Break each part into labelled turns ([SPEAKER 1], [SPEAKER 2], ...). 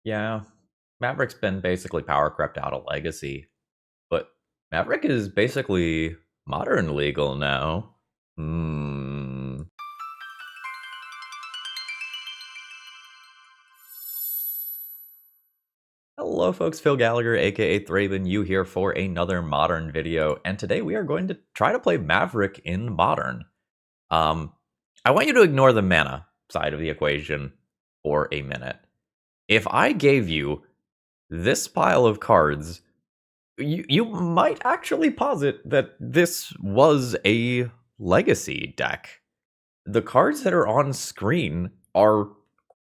[SPEAKER 1] Yeah, Maverick's been basically power crept out of Legacy, but Maverick is basically modern legal now. Hmm. Hello, folks. Phil Gallagher, aka ThrabenU, here for another modern video, and today we are going to try to play Maverick in modern. Um, I want you to ignore the mana side of the equation for a minute. If I gave you this pile of cards, you might actually posit that this was a legacy deck. The cards that are on screen are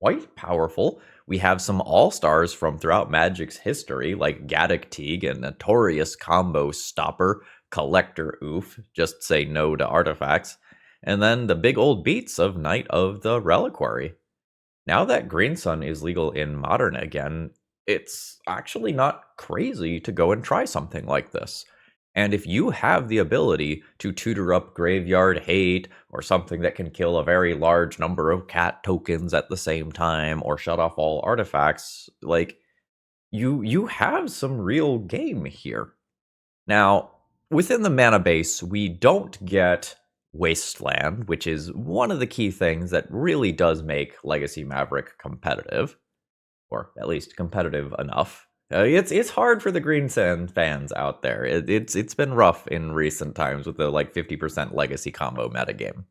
[SPEAKER 1] quite powerful. We have some all-stars from throughout Magic's history, like Gaddock Teague and Notorious Combo Stopper, Collector Oof, just say no to artifacts, and then the big old beats of Knight of the Reliquary. Now that Green Sun is legal in Modern again, it's actually not crazy to go and try something like this. And if you have the ability to tutor up Graveyard Hate, or something that can kill a very large number of cat tokens at the same time, or shut off all artifacts, like, you have some real game here. Now, within the mana base, we don't get Wasteland, which is one of the key things that really does make Legacy Maverick competitive, or at least competitive enough. It's hard for the Green Sand fans out there. It's been rough in recent times with the like 50% Legacy combo metagame.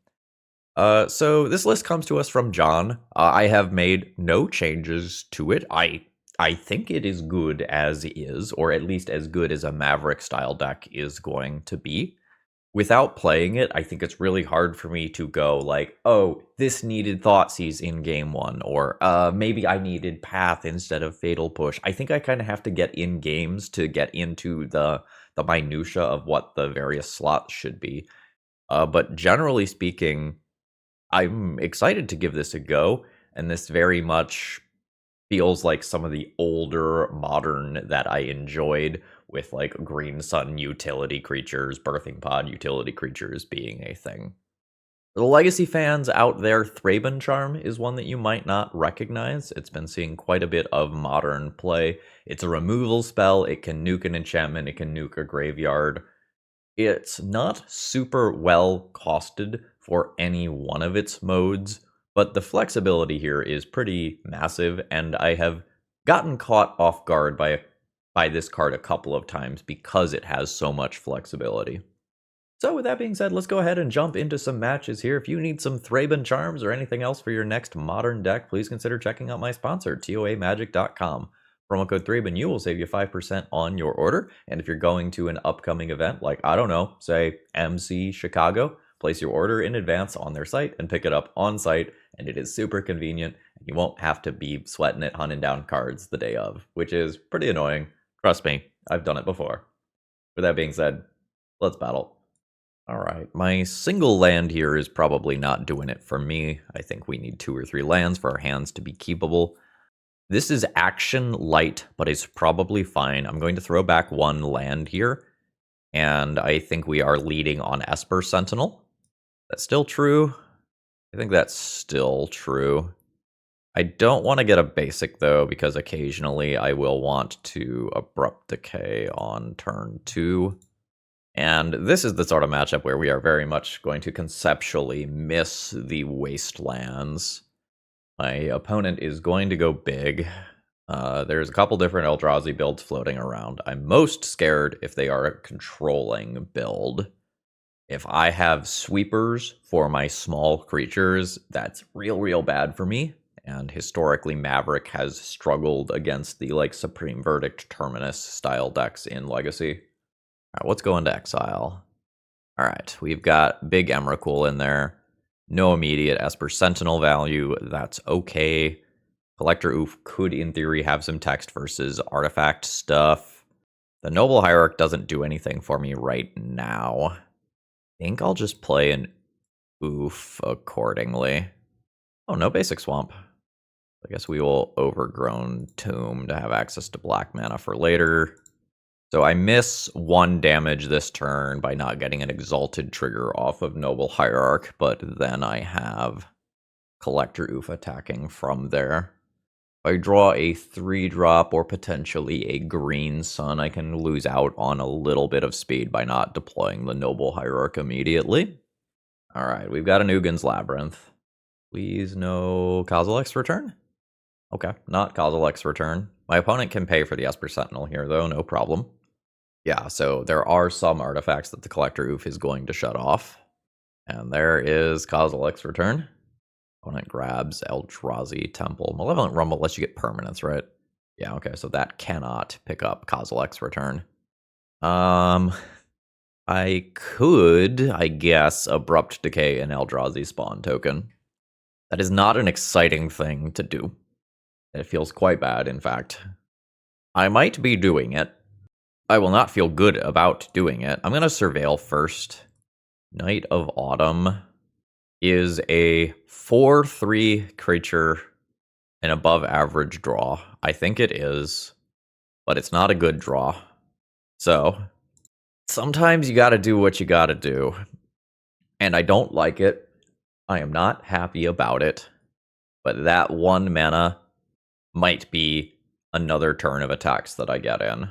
[SPEAKER 1] So this list comes to us from John. I have made no changes to it. I think it is good as is, or at least as good as a Maverick style deck is going to be. Without playing it, I think it's really hard for me to go like, oh, this needed Thoughtseize in game one, or maybe I needed Path instead of Fatal Push. I think I kind of have to get in games to get into the minutia of what the various slots should be. But generally speaking, I'm excited to give this a go, and this very much feels like some of the older modern that I enjoyed, with like Green Sun utility creatures, Birthing Pod utility creatures being a thing. The Legacy fans out there, Thraben Charm is one that you might not recognize. It's been seeing quite a bit of modern play. It's a removal spell. It can nuke an enchantment. It can nuke a graveyard. It's not super well costed for any one of its modes, but the flexibility here is pretty massive, and I have gotten caught off guard by this card a couple of times because it has so much flexibility. So with that being said, let's go ahead and jump into some matches here. If you need some Thraben charms or anything else for your next modern deck, please consider checking out my sponsor, TOAMagic.com. Promo code ThrabenU will save you 5% on your order. And if you're going to an upcoming event, like, I don't know, say MC Chicago, place your order in advance on their site and pick it up on site. And it is super convenient. You won't have to be sweating it, hunting down cards the day of, which is pretty annoying. Trust me, I've done it before. With that being said, let's battle. All right, my single land here is probably not doing it for me. I think we need 2 or 3 lands for our hands to be keepable. This is action light, but it's probably fine. I'm going to throw back 1 land here, and I think we are leading on Esper Sentinel. That's still true? I think that's still true. I don't want to get a basic, though, because occasionally I will want to Abrupt Decay on turn 2. And this is the sort of matchup where we are very much going to conceptually miss the Wastelands. My opponent is going to go big. There's a couple different Eldrazi builds floating around. I'm most scared if they are a controlling build. If I have sweepers for my small creatures, that's real bad for me. And historically, Maverick has struggled against the like Supreme Verdict Terminus style decks in Legacy. All right, let's go into exile. All right, we've got big Emrakul in there. No immediate Esper Sentinel value. That's okay. Collector Oof could, in theory, have some text versus artifact stuff. The Noble Hierarch doesn't do anything for me right now. I think I'll just play an Oof accordingly. Oh, no basic Swamp. I guess we will Overgrown Tomb to have access to black mana for later. So I miss 1 damage this turn by not getting an Exalted trigger off of Noble Hierarch, but then I have Collector Oof attacking from there. I draw a 3-drop or potentially a green sun, I can lose out on a little bit of speed by not deploying the Noble Hierarch immediately. Alright, we've got an Uggin's Labyrinth. Please no Kozilek's Return? Okay, not Kozilek's Return. My opponent can pay for the Esper Sentinel here, though, no problem. Yeah, so there are some artifacts that the Collector Oof is going to shut off. And there is Kozilek's Return. Opponent grabs Eldrazi Temple. Malevolent Rumble lets you get permanents, right? Yeah, okay, so that cannot pick up Kozilek's Return. I could, I guess, Abrupt Decay an Eldrazi Spawn token. That is not an exciting thing to do. It feels quite bad, in fact. I might be doing it. I will not feel good about doing it. I'm going to Surveil first. Night of Autumn is a 4/3 creature, an above average draw. I think it is, but it's not a good draw. So, sometimes you gotta do what you gotta do. And I don't like it. I am not happy about it. But that 1 mana might be another turn of attacks that I get in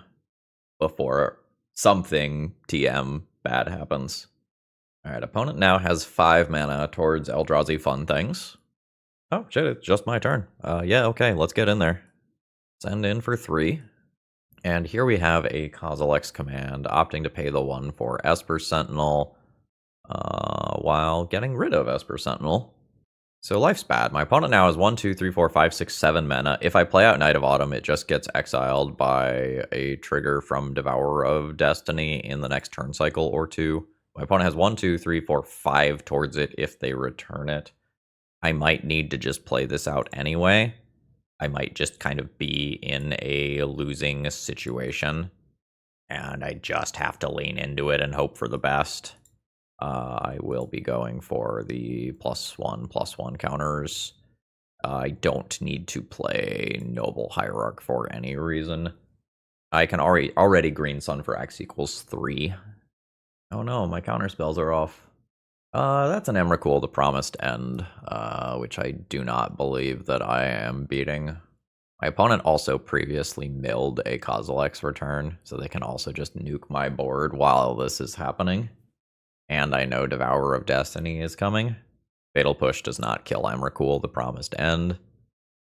[SPEAKER 1] before something TM bad happens. Alright, opponent now has 5 mana towards Eldrazi Fun Things. Oh, shit, it's just my turn. Yeah, okay, let's get in there. Send in for 3. And here we have a Kozilek's Command, opting to pay the 1 for Esper Sentinel, while getting rid of Esper Sentinel. So life's bad. My opponent now has 1, 2, 3, 4, 5, 6, 7 mana. If I play out Night of Autumn, it just gets exiled by a trigger from Devourer of Destiny in the next turn cycle or 2. My opponent has 1, 2, 3, 4, 5 towards it if they return it. I might need to just play this out anyway. I might just kind of be in a losing situation, and I just have to lean into it and hope for the best. I will be going for the +1/+1 counters. I don't need to play Noble Hierarch for any reason. I can already Green Sun for X = 3. Oh no, my counter spells are off. That's an Emrakul, the Promised End, which I do not believe that I am beating. My opponent also previously milled a Kozilek's Return, so they can also just nuke my board while this is happening. And I know Devourer of Destiny is coming. Fatal Push does not kill Emrakul, the Promised End.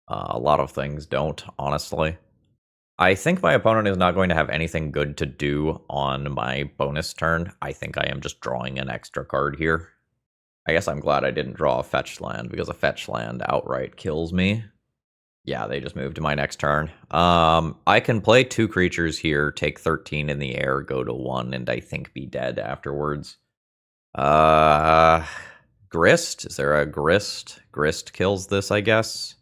[SPEAKER 1] A lot of things don't, honestly. I think my opponent is not going to have anything good to do on my bonus turn. I think I am just drawing an extra card here. I guess I'm glad I didn't draw a fetch land, because a fetch land outright kills me. Yeah, they just moved to my next turn. I can play 2 creatures here, take 13 in the air, go to 1, and I think be dead afterwards. Grist? Is there a Grist? Grist kills this, I guess.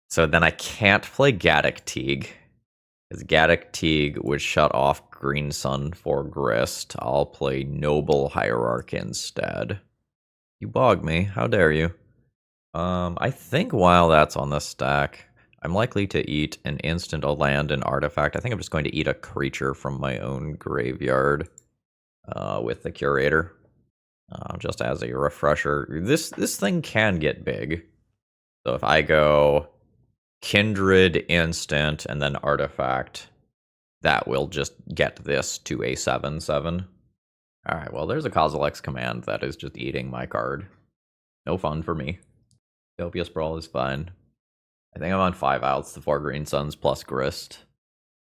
[SPEAKER 1] So then I can't play Gaddock Teague, because Gaddock Teague would shut off Green Sun for Grist. I'll play Noble Hierarch instead. You bog me, how dare you. I think while that's on the stack, I'm likely to eat an instant, a land, an artifact. I think I'm just going to eat a creature from my own graveyard with the Curator. Just as a refresher, this thing can get big. So if I go Kindred, instant, and then artifact, that will just get this to a 7/7. Alright, well there's a Kozilek's Command that is just eating my card. No fun for me. Utopia Sprawl is fine. I think I'm on 5 outs, the 4 Green Suns plus Grist.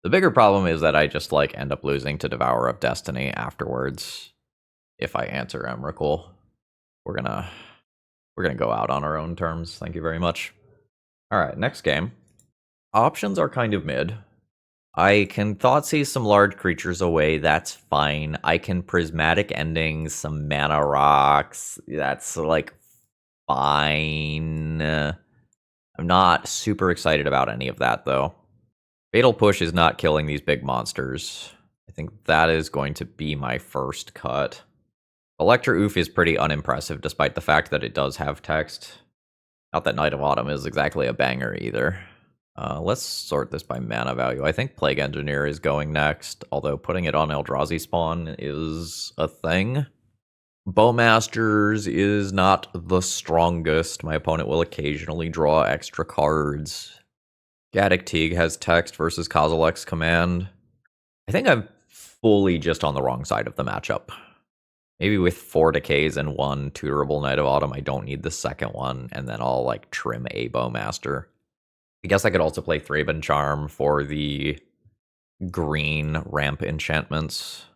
[SPEAKER 1] The bigger problem is that I just end up losing to Devourer of Destiny afterwards. If I answer Emrakul. We're gonna go out on our own terms. Thank you very much. Alright, next game. Options are kind of mid. I can Thoughtseize some large creatures away, that's fine. I can Prismatic Ending some mana rocks, that's fine. I'm not super excited about any of that though. Fatal Push is not killing these big monsters. I think that is going to be my first cut. Electra Oof is pretty unimpressive despite the fact that it does have text. Not that Night of Autumn is exactly a banger either. Let's sort this by mana value. I think Plague Engineer is going next, although putting it on Eldrazi Spawn is a thing. Bowmasters is not the strongest. My opponent will occasionally draw extra cards. Gaddock Teague has text versus Kozilek's command. I think I'm fully just on the wrong side of the matchup. Maybe with 4 decays and 1 tutorable Knight of Autumn, I don't need the second one, and then I'll like trim a Bowmaster. I guess I could also play Thraben Charm for the green ramp enchantments.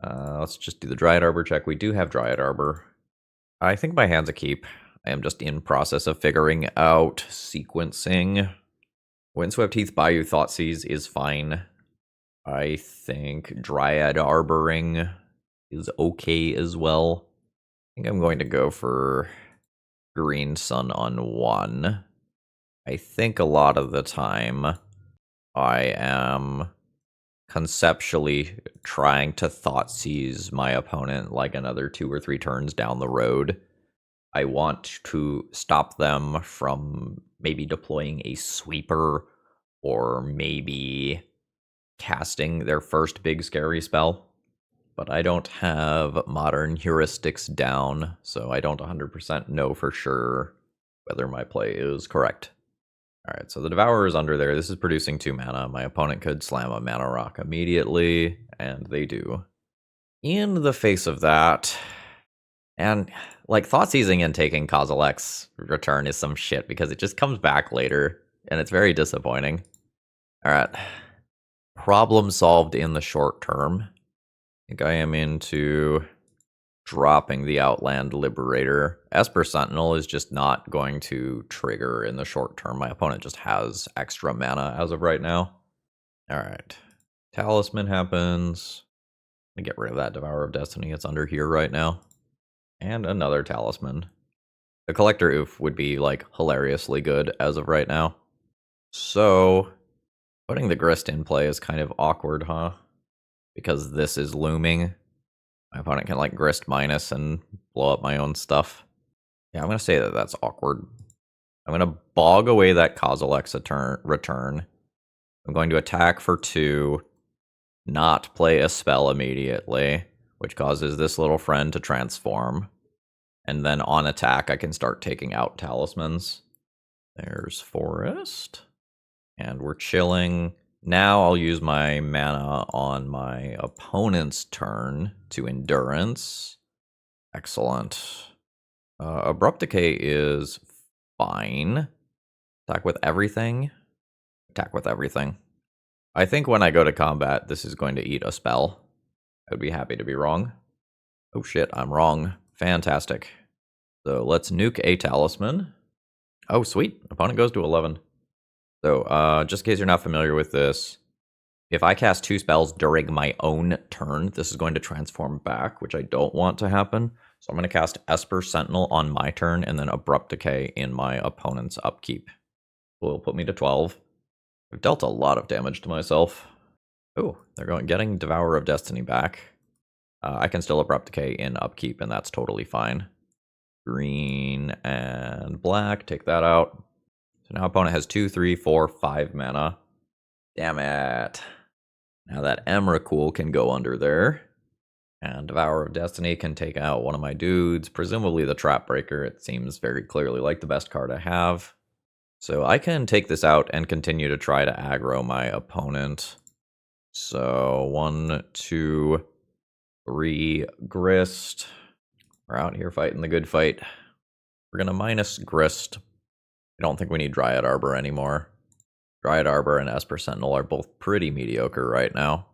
[SPEAKER 1] Let's just do the Dryad Arbor check. We do have Dryad Arbor. I think my hand's a keep. I am just in process of figuring out sequencing. Windswept Heath Bayou Thoughtseize is fine. I think Dryad Arboring is okay as well. I think I'm going to go for Green Sun on 1. I think a lot of the time I am conceptually trying to Thoughtseize my opponent like another 2 or 3 turns down the road. I want to stop them from maybe deploying a sweeper or maybe casting their first big scary spell. But I don't have modern heuristics down, so I don't 100% know for sure whether my play is correct. Alright, so the Devourer is under there. This is producing 2 mana. My opponent could slam a Mana Rock immediately, and they do. In the face of that, and like Thoughtseizing and taking Kozilek's return is some shit because it just comes back later, and it's very disappointing. Alright, problem solved in the short term. I think I am into dropping the Outland Liberator. Esper Sentinel is just not going to trigger in the short term. My opponent just has extra mana as of right now. Alright. Talisman happens. Let me get rid of that Devourer of Destiny. It's under here right now. And another Talisman. The Collector Oof would be, like, hilariously good as of right now. So, putting the Grist in play is kind of awkward, huh? Because this is looming. My opponent can, like, Grist minus and blow up my own stuff. Yeah, I'm going to say that that's awkward. I'm going to bog away that Kozilek's return. I'm going to attack for 2, not play a spell immediately, which causes this little friend to transform. And then on attack, I can start taking out talismans. There's Forest. And we're chilling. Now I'll use my mana on my opponent's turn to Endurance. Excellent. Abrupt Decay is fine. Attack with everything. Attack with everything. I think when I go to combat, this is going to eat a spell. I would be happy to be wrong. Oh shit, I'm wrong. Fantastic. So let's nuke a talisman. Oh sweet, opponent goes to 11. So just in case you're not familiar with this, if I cast 2 spells during my own turn, this is going to transform back, which I don't want to happen. So I'm going to cast Esper Sentinel on my turn and then Abrupt Decay in my opponent's upkeep. Will put me to 12. I've dealt a lot of damage to myself. Oh, they're getting Devourer of Destiny back. I can still Abrupt Decay in upkeep, and that's totally fine. Green and black, take that out. So now opponent has 2, 3, 4, 5 mana. Damn it. Now that Emrakul can go under there. And Devourer of Destiny can take out one of my dudes, presumably the Trap Breaker. It seems very clearly like the best card I have. So I can take this out and continue to try to aggro my opponent. So 1, 2, 3, Grist. We're out here fighting the good fight. We're going to minus Grist. I don't think we need Dryad Arbor anymore. Dryad Arbor and Esper Sentinel are both pretty mediocre right now.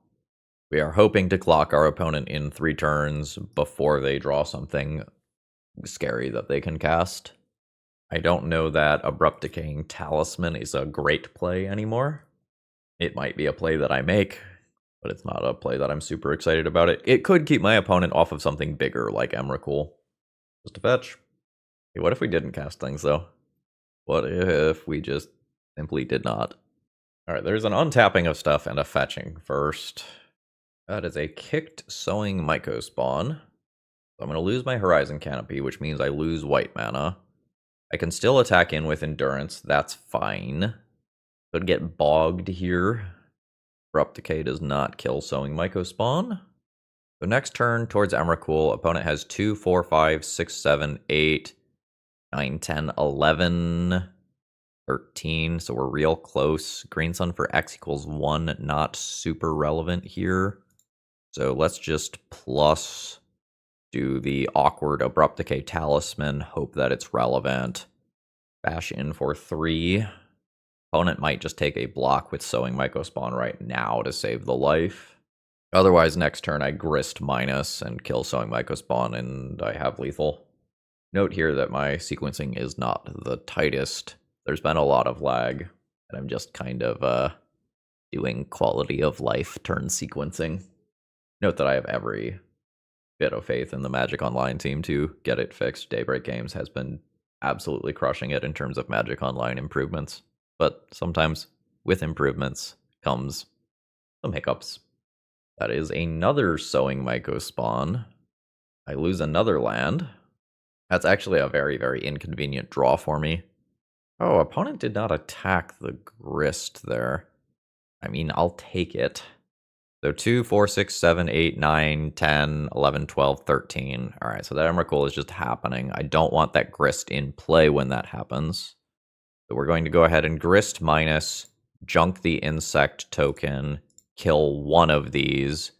[SPEAKER 1] We are hoping to clock our opponent in 3 turns before they draw something scary that they can cast. I don't know that Abrupt Decaying Talisman is a great play anymore. It might be a play that I make, but it's not a play that I'm super excited about it. It could keep my opponent off of something bigger like Emrakul. Just a fetch. Hey, what if we didn't cast things, though? What if we just simply did not? Alright, there's an untapping of stuff and a fetching first. That is a kicked Sowing Myco spawn. So I'm going to lose my Horizon Canopy, which means I lose white mana. I can still attack in with Endurance, that's fine. Could get bogged here. Abrupt Decay does not kill Sowing Myco spawn. So next turn towards Emrakul, opponent has 2, 4, 5, 6, 7, 8, 9, 10, 11. 13, so we're real close. Green Sun for X equals 1, not super relevant here. So let's just plus do the awkward Abrupt Decay Talisman, hope that it's relevant. Bash in for 3. Opponent might just take a block with Sowing Mycospawn right now to save the life. Otherwise, next turn I Grist minus and kill Sowing Mycospawn and I have lethal. Note here that my sequencing is not the tightest. There's been a lot of lag, and I'm just kind of doing quality of life turn sequencing. Note that I have every bit of faith in the Magic Online team to get it fixed. Daybreak Games has been absolutely crushing it in terms of Magic Online improvements. But sometimes with improvements comes some hiccups. That is another Sowing Mycospawn. I lose another land. That's actually a very, very inconvenient draw for me. Oh, opponent did not attack the Grist there. I mean, I'll take it. So 2, 4, 6, 7, 8, 9, 10, 11, 12, 13. All right, so that Emrakul is just happening. I don't want that Grist in play when that happens. So we're going to go ahead and Grist minus, junk the insect token, kill one of these,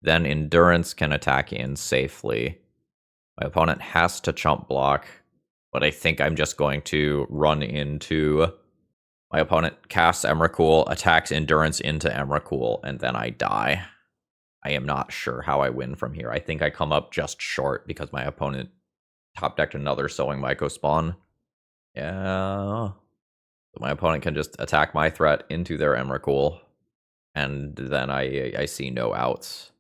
[SPEAKER 1] then Endurance can attack in safely. My opponent has to chump block, but I think I'm just going to run into... My opponent casts Emrakul, attacks Endurance into Emrakul, and then I die. I am not sure how I win from here. I think I come up just short because my opponent top-decked another Sowing Mycospawn. Yeah... My opponent can just attack my threat into their Emrakul, and then I see no outs.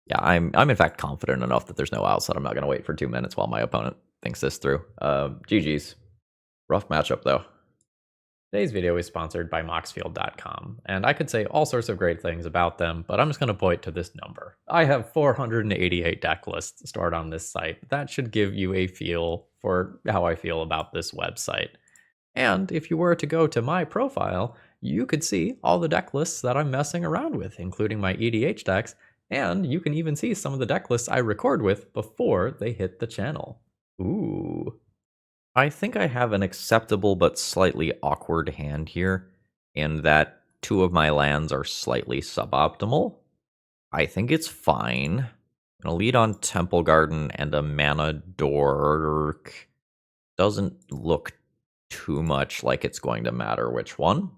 [SPEAKER 1] Yeah, I'm in fact confident enough that there's no outs that I'm not going to wait for 2 minutes while my opponent thinks this through. GG's. Rough matchup, though.
[SPEAKER 2] Today's video is sponsored by Moxfield.com, and I could say all sorts of great things about them, but I'm just going to point to this number. I have 488 deck lists stored on this site. That should give you a feel for how I feel about this website. And if you were to go to my profile, you could see all the deck lists that I'm messing around with, including my EDH decks, and you can even see some of the deck lists I record with before they hit the channel. Ooh.
[SPEAKER 1] I think I have an acceptable but slightly awkward hand here, in that 2 of my lands are slightly suboptimal. I think it's fine. I'm going to lead on Temple Garden and a Mana Dork. Doesn't look too much like it's going to matter which one.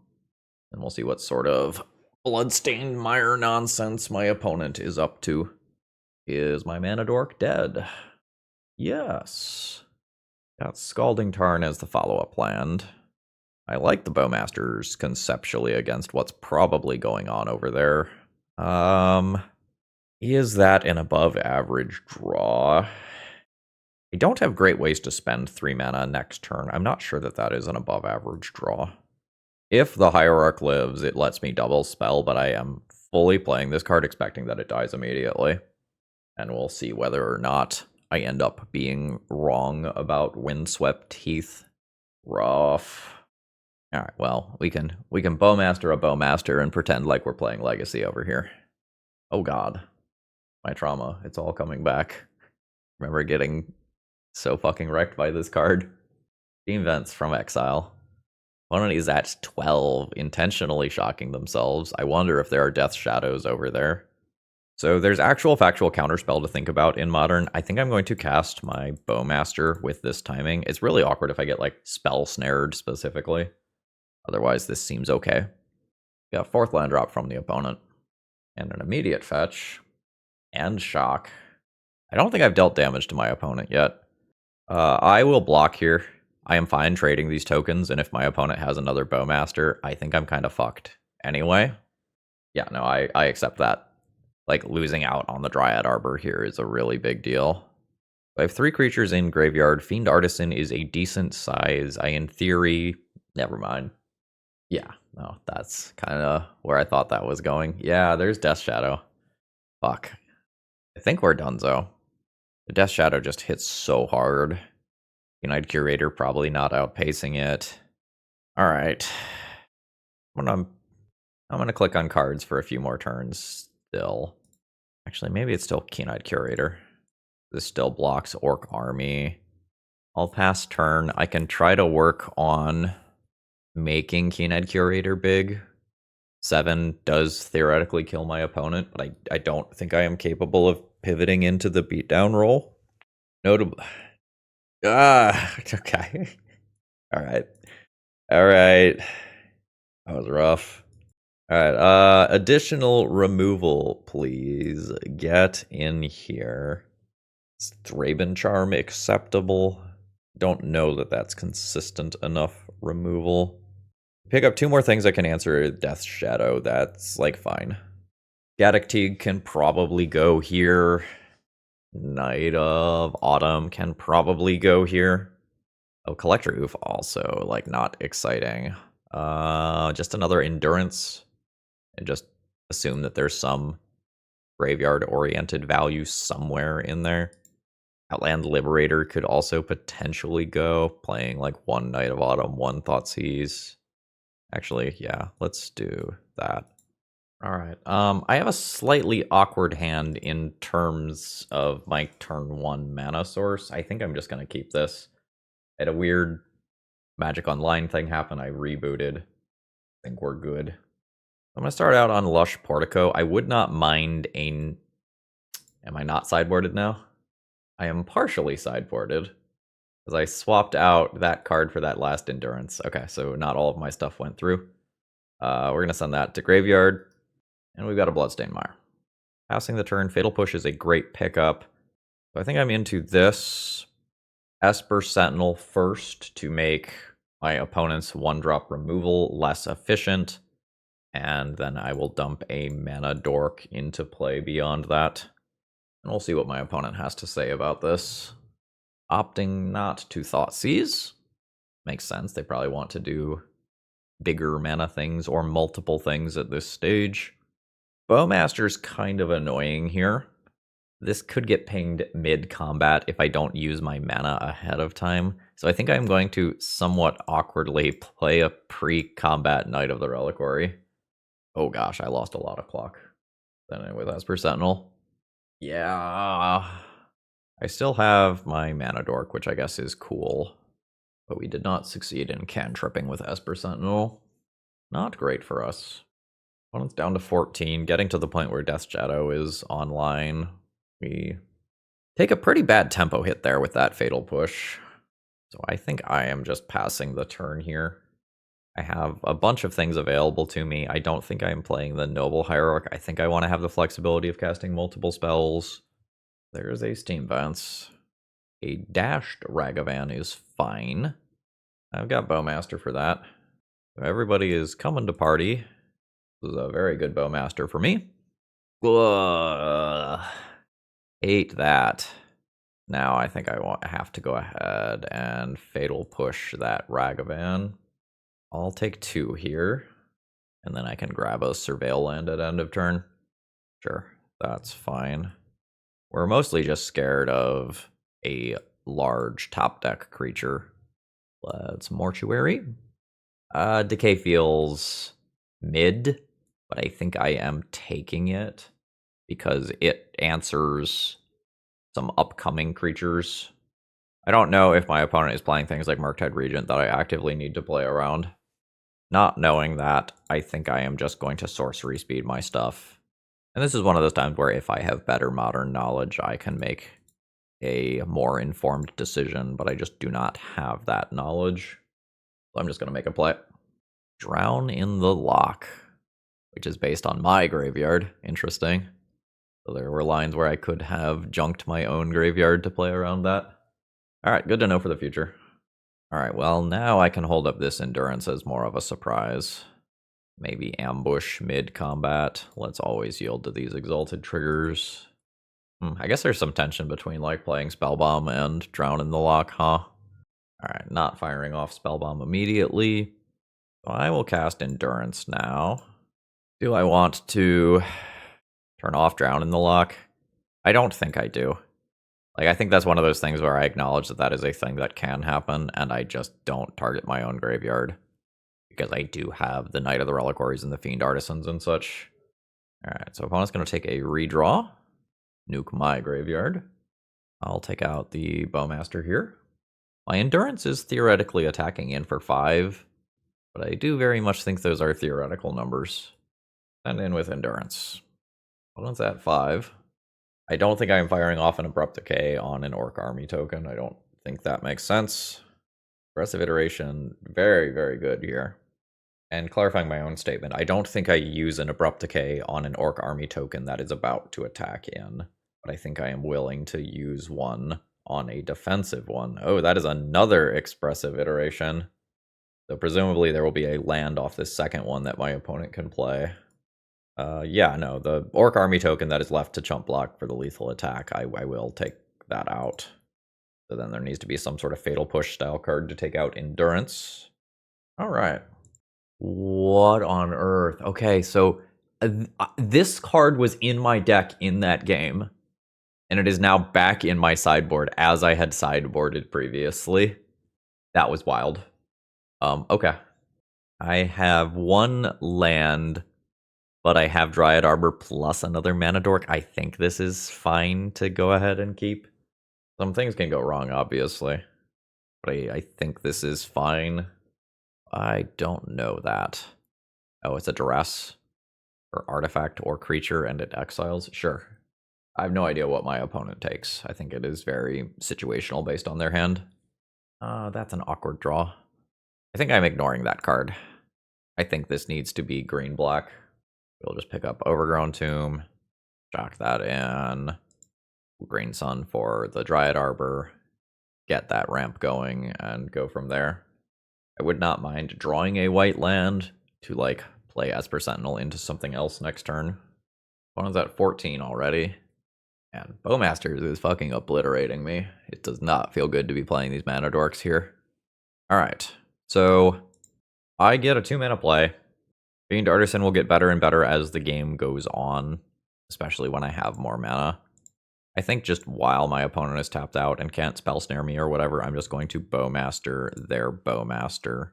[SPEAKER 1] And we'll see what sort of bloodstained mire nonsense my opponent is up to. Is my Mana Dork dead? Yes. Got Scalding Tarn as the follow-up land. I like the Bowmasters conceptually against what's probably going on over there. Is that an above average draw? I don't have great ways to spend 3 mana next turn. I'm not sure that that is an above average draw. If the Hierarch lives, it lets me double spell, but I am fully playing this card expecting that it dies immediately. And we'll see whether or not I end up being wrong about Windswept Heath. Rough. Alright, well, we can Bowmaster a Bowmaster and pretend like we're playing Legacy over here. Oh god. My trauma, it's all coming back. Remember getting so fucking wrecked by this card. Team Vents from Exile. Opponent is at 12, intentionally shocking themselves. I wonder if there are Death Shadows over there. So there's actual factual counterspell to think about in Modern. I think I'm going to cast my Bowmaster with this timing. It's really awkward if I get like spell snared specifically. Otherwise, this seems okay. Got 4th land drop from the opponent. And an immediate fetch. And shock. I don't think I've dealt damage to my opponent yet. I will block here. I am fine trading these tokens, and if my opponent has another Bowmaster, I think I'm kind of fucked. Anyway, yeah, no, I accept that. Like, losing out on the Dryad Arbor here is a really big deal. I have 3 creatures in graveyard. Fiend Artisan is a decent size. In theory... Never mind. Yeah, no, that's kind of where I thought that was going. Yeah, there's Death Shadow. Fuck. I think we're donezo. The Death Shadow just hits so hard. United Curator probably not outpacing it. Alright. I'm gonna click on cards for a few more turns still. Actually, maybe it's still Keen-Eyed Curator. This still blocks Orc Army. I'll pass turn. I can try to work on making Keen-Eyed Curator big. 7 does theoretically kill my opponent, but I don't think I am capable of pivoting into the beatdown role. Notable. Okay. Alright. Alright. That was rough. Alright, additional removal, please. Get in here. Is Thraben Charm acceptable? Don't know that that's consistent enough removal. Pick up 2 more things that can answer Death's Shadow. That's, like, fine. Gaddock Teague can probably go here. Night of Autumn can probably go here. Oh, Collector Oof also, like, not exciting. Just another Endurance. And just assume that there's some graveyard-oriented value somewhere in there. Outland Liberator could also potentially go, playing, like, 1 Night of Autumn, 1 Thoughtseize. Actually, yeah, let's do that. Alright, I have a slightly awkward hand in terms of my turn 1 mana source. I think I'm just going to keep this. I had a weird Magic Online thing happen. I rebooted. I think we're good. I'm going to start out on Lush Portico. I would not mind a... Am I not sideboarded now? I am partially sideboarded. Because I swapped out that card for that last Endurance. Okay, so not all of my stuff went through. We're going to send that to Graveyard. And we've got a Bloodstained Mire. Passing the turn, Fatal Push is a great pickup. So I think I'm into this Esper Sentinel first to make my opponent's 1-drop removal less efficient. And then I will dump a Mana Dork into play beyond that. And we'll see what my opponent has to say about this. Opting not to Thoughtseize. Makes sense. They probably want to do bigger mana things or multiple things at this stage. Bowmaster's kind of annoying here. This could get pinged mid-combat if I don't use my mana ahead of time. So I think I'm going to somewhat awkwardly play a pre-combat Knight of the Reliquary. Oh gosh, I lost a lot of clock. Then with Esper Sentinel. Yeah. I still have my Mana Dork, which I guess is cool. But we did not succeed in cantripping with Esper Sentinel. Not great for us. Opponent's down to 14, getting to the point where Death Shadow is online. We take a pretty bad tempo hit there with that Fatal Push. So I think I am just passing the turn here. I have a bunch of things available to me. I don't think I am playing the Noble Hierarch. I think I want to have the flexibility of casting multiple spells. There's a Steam Bounce. A dashed Ragavan is fine. I've got Bowmaster for that. Everybody is coming to party. This is a very good Bowmaster for me. Ugh. Hate that. Now I think I have to go ahead and Fatal Push that Ragavan. I'll take 2 here. And then I can grab a Surveil Land at end of turn. Sure, that's fine. We're mostly just scared of a large top deck creature. Let's Mortuary. Decay feels mid, but I think I am taking it because it answers some upcoming creatures. I don't know if my opponent is playing things like Murktide Regent that I actively need to play around. Not knowing that, I think I am just going to sorcery speed my stuff. And this is one of those times where if I have better modern knowledge, I can make a more informed decision, but I just do not have that knowledge. So I'm just going to make a play. Drown in the Loch, which is based on my graveyard. Interesting. So there were lines where I could have junked my own graveyard to play around that. Alright, good to know for the future. Alright, well, now I can hold up this Endurance as more of a surprise. Maybe ambush mid-combat. Let's always yield to these Exalted triggers. I guess there's some tension between, like, playing Spellbomb and Drown in the Loch, huh? Alright, not firing off Spellbomb immediately. So I will cast Endurance now. Do I want to turn off Drown in the Loch? I don't think I do. Like, I think that's one of those things where I acknowledge that that is a thing that can happen, and I just don't target my own graveyard. Because I do have the Knight of the Reliquaries and the Fiend Artisans and such. Alright, so opponent's going to take a redraw. Nuke my graveyard. I'll take out the Bowmaster here. My Endurance is theoretically attacking in for 5. But I do very much think those are theoretical numbers. And in with endurance. Opponent's at 5. I don't think I'm firing off an Abrupt Decay on an Orc Army token. I don't think that makes sense. Aggressive Iteration, very, very good here. And clarifying my own statement, I don't think I use an Abrupt Decay on an Orc Army token that is about to attack in. But I think I am willing to use one on a defensive one. Oh, that is another Expressive Iteration. So presumably there will be a land off this second one that my opponent can play. Yeah, no, the Orc Army token that is left to chump block for the lethal attack, I will take that out. So then there needs to be some sort of Fatal Push style card to take out Endurance. All right. What on earth? Okay, so this card was in my deck in that game, and it is now back in my sideboard as I had sideboarded previously. That was wild. Okay. I have one land, but I have Dryad Arbor plus another Mana Dork. I think this is fine to go ahead and keep. Some things can go wrong, obviously, but I think this is fine. I don't know that. Oh, it's a duress for artifact or creature and it exiles? Sure. I have no idea what my opponent takes. I think it is very situational based on their hand. That's an awkward draw. I think I'm ignoring that card. I think this needs to be green-black. We'll just pick up Overgrown Tomb, shock that in, Green Sun for the Dryad Arbor, get that ramp going, and go from there. I would not mind drawing a white land to, like, play Esper Sentinel into something else next turn. Opponent's at 14 already. And Bowmasters is fucking obliterating me. It does not feel good to be playing these Mana Dorks here. Alright, so I get a 2-mana play. Fiend Artisan will get better and better as the game goes on, especially when I have more mana. I think just while my opponent is tapped out and can't spell snare me or whatever, I'm just going to Bowmaster their Bowmaster.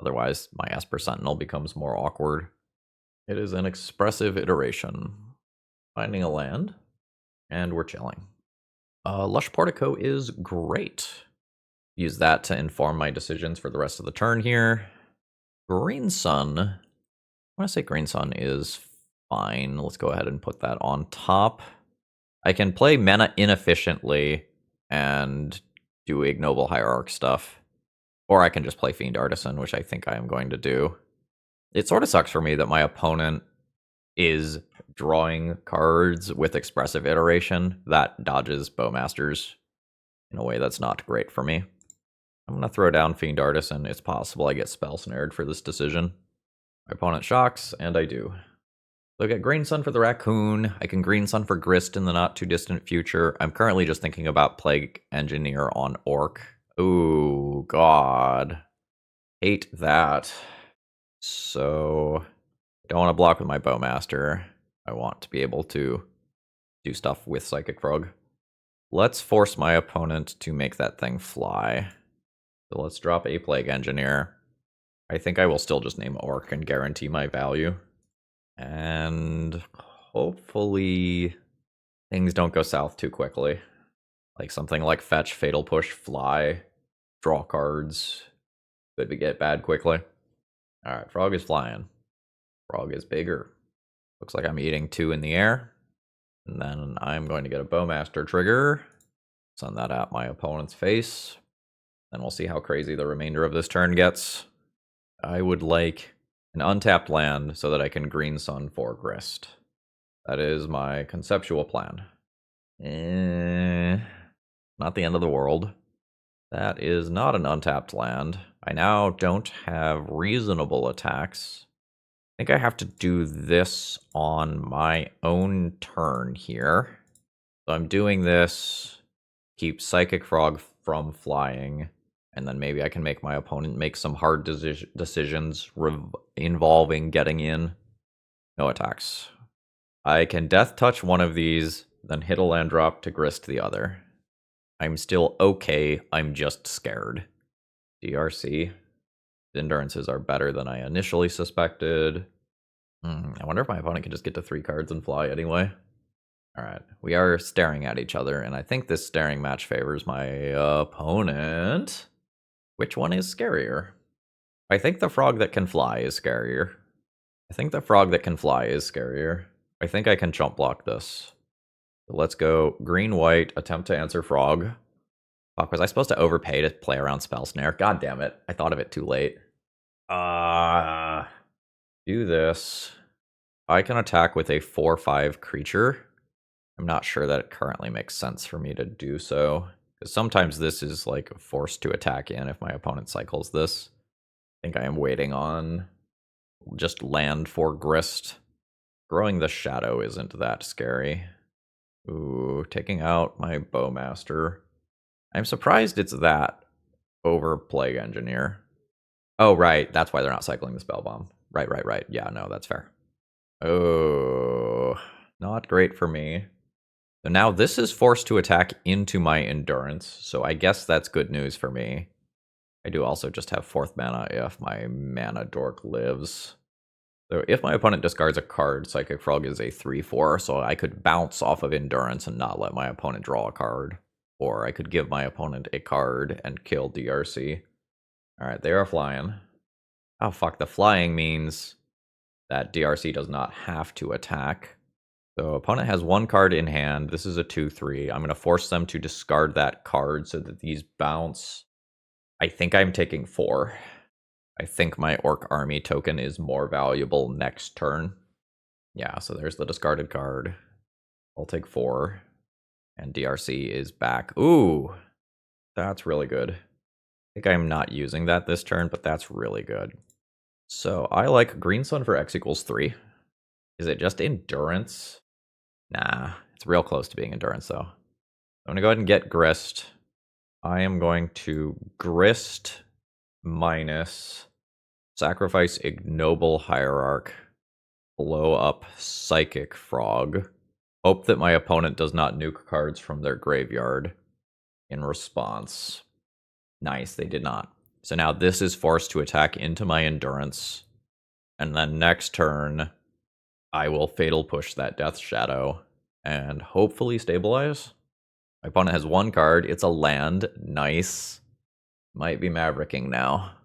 [SPEAKER 1] Otherwise, my Esper Sentinel becomes more awkward. It is an expressive iteration. Finding a land, and we're chilling. Lush Portico is great. Use that to inform my decisions for the rest of the turn here. Green Sun. I want to say Green Sun is fine. Let's go ahead and put that on top. I can play mana inefficiently and do Ignoble Hierarch stuff. Or I can just play Fiend Artisan, which I think I am going to do. It sort of sucks for me that my opponent is drawing cards with Expressive Iteration that dodges Bowmasters in a way that's not great for me. I'm going to throw down Fiend Artisan. It's possible I get spell snared for this decision. My opponent shocks, and I do. So I get Green Sun for the Raccoon. I can Green Sun for Grist in the not-too-distant future. I'm currently just thinking about Plague Engineer on Orc. Ooh, God. Hate that. So, don't want to block with my Bowmaster. I want to be able to do stuff with Psychic Frog. Let's force my opponent to make that thing fly. So let's drop a Plague Engineer. I think I will still just name Orc and guarantee my value. And hopefully things don't go south too quickly. Like something like Fetch, Fatal Push, Fly, draw cards. Could we get bad quickly? Alright, Frog is flying. Frog is bigger. Looks like I'm eating 2 in the air. And then I'm going to get a Bowmaster trigger. Send that at my opponent's face. Then we'll see how crazy the remainder of this turn gets. I would like an untapped land so that I can Green Sun for Grist. That is my conceptual plan. Not the end of the world. That is not an untapped land. I now don't have reasonable attacks. I think I have to do this on my own turn here. So I'm doing this, keep Psychic Frog from flying, and then maybe I can make my opponent make some hard decisions involving getting in. No attacks. I can Death Touch one of these, then hit a land drop to Grist the other. I'm still okay, I'm just scared. DRC. The endurances are better than I initially suspected. I wonder if my opponent can just get to 3 cards and fly anyway. Alright, we are staring at each other, and I think this staring match favors my opponent. Which one is scarier? I think the frog that can fly is scarier. I think the frog that can fly is scarier. I think I can chump block this. So let's go green-white, attempt to answer frog. Fuck, was I supposed to overpay to play around Spell Snare? God damn it. I thought of it too late. Do this. I can attack with a 4/5 creature. I'm not sure that it currently makes sense for me to do so. Because sometimes this is like forced to attack in if my opponent cycles this. I think I am waiting on just land for Grist. Growing the Shadow isn't that scary. Ooh, taking out my Bowmaster. I'm surprised it's that over Plague Engineer. Oh, right. That's why they're not cycling the Spell Bomb. Right. Yeah, no, that's fair. Oh, not great for me. So now this is forced to attack into my Endurance, so I guess that's good news for me. I do also just have 4th mana if my Mana Dork lives. So if my opponent discards a card, Psychic Frog is a 3/4, so I could bounce off of Endurance and not let my opponent draw a card. Or I could give my opponent a card and kill DRC. Alright, they are flying. Oh fuck, the flying means that DRC does not have to attack. So opponent has 1 card in hand. This is a 2/3. I'm going to force them to discard that card so that these bounce. I think I'm taking 4. I think my Orc Army token is more valuable next turn. Yeah, so there's the discarded card. I'll take 4. And DRC is back. Ooh, that's really good. I think I'm not using that this turn, but that's really good. So I like Green Sun for X equals 3. Is it just Endurance? Nah, it's real close to being Endurance, though. I'm going to go ahead and get Grist. I am going to Grist minus sacrifice Ignoble Hierarch, blow up Psychic Frog, hope that my opponent does not nuke cards from their graveyard in response. Nice, they did not. So now this is forced to attack into my Endurance, and then next turn, I will Fatal Push that Death Shadow and hopefully stabilize. My opponent has 1 card. It's a land. Nice. Might be Mavericking now.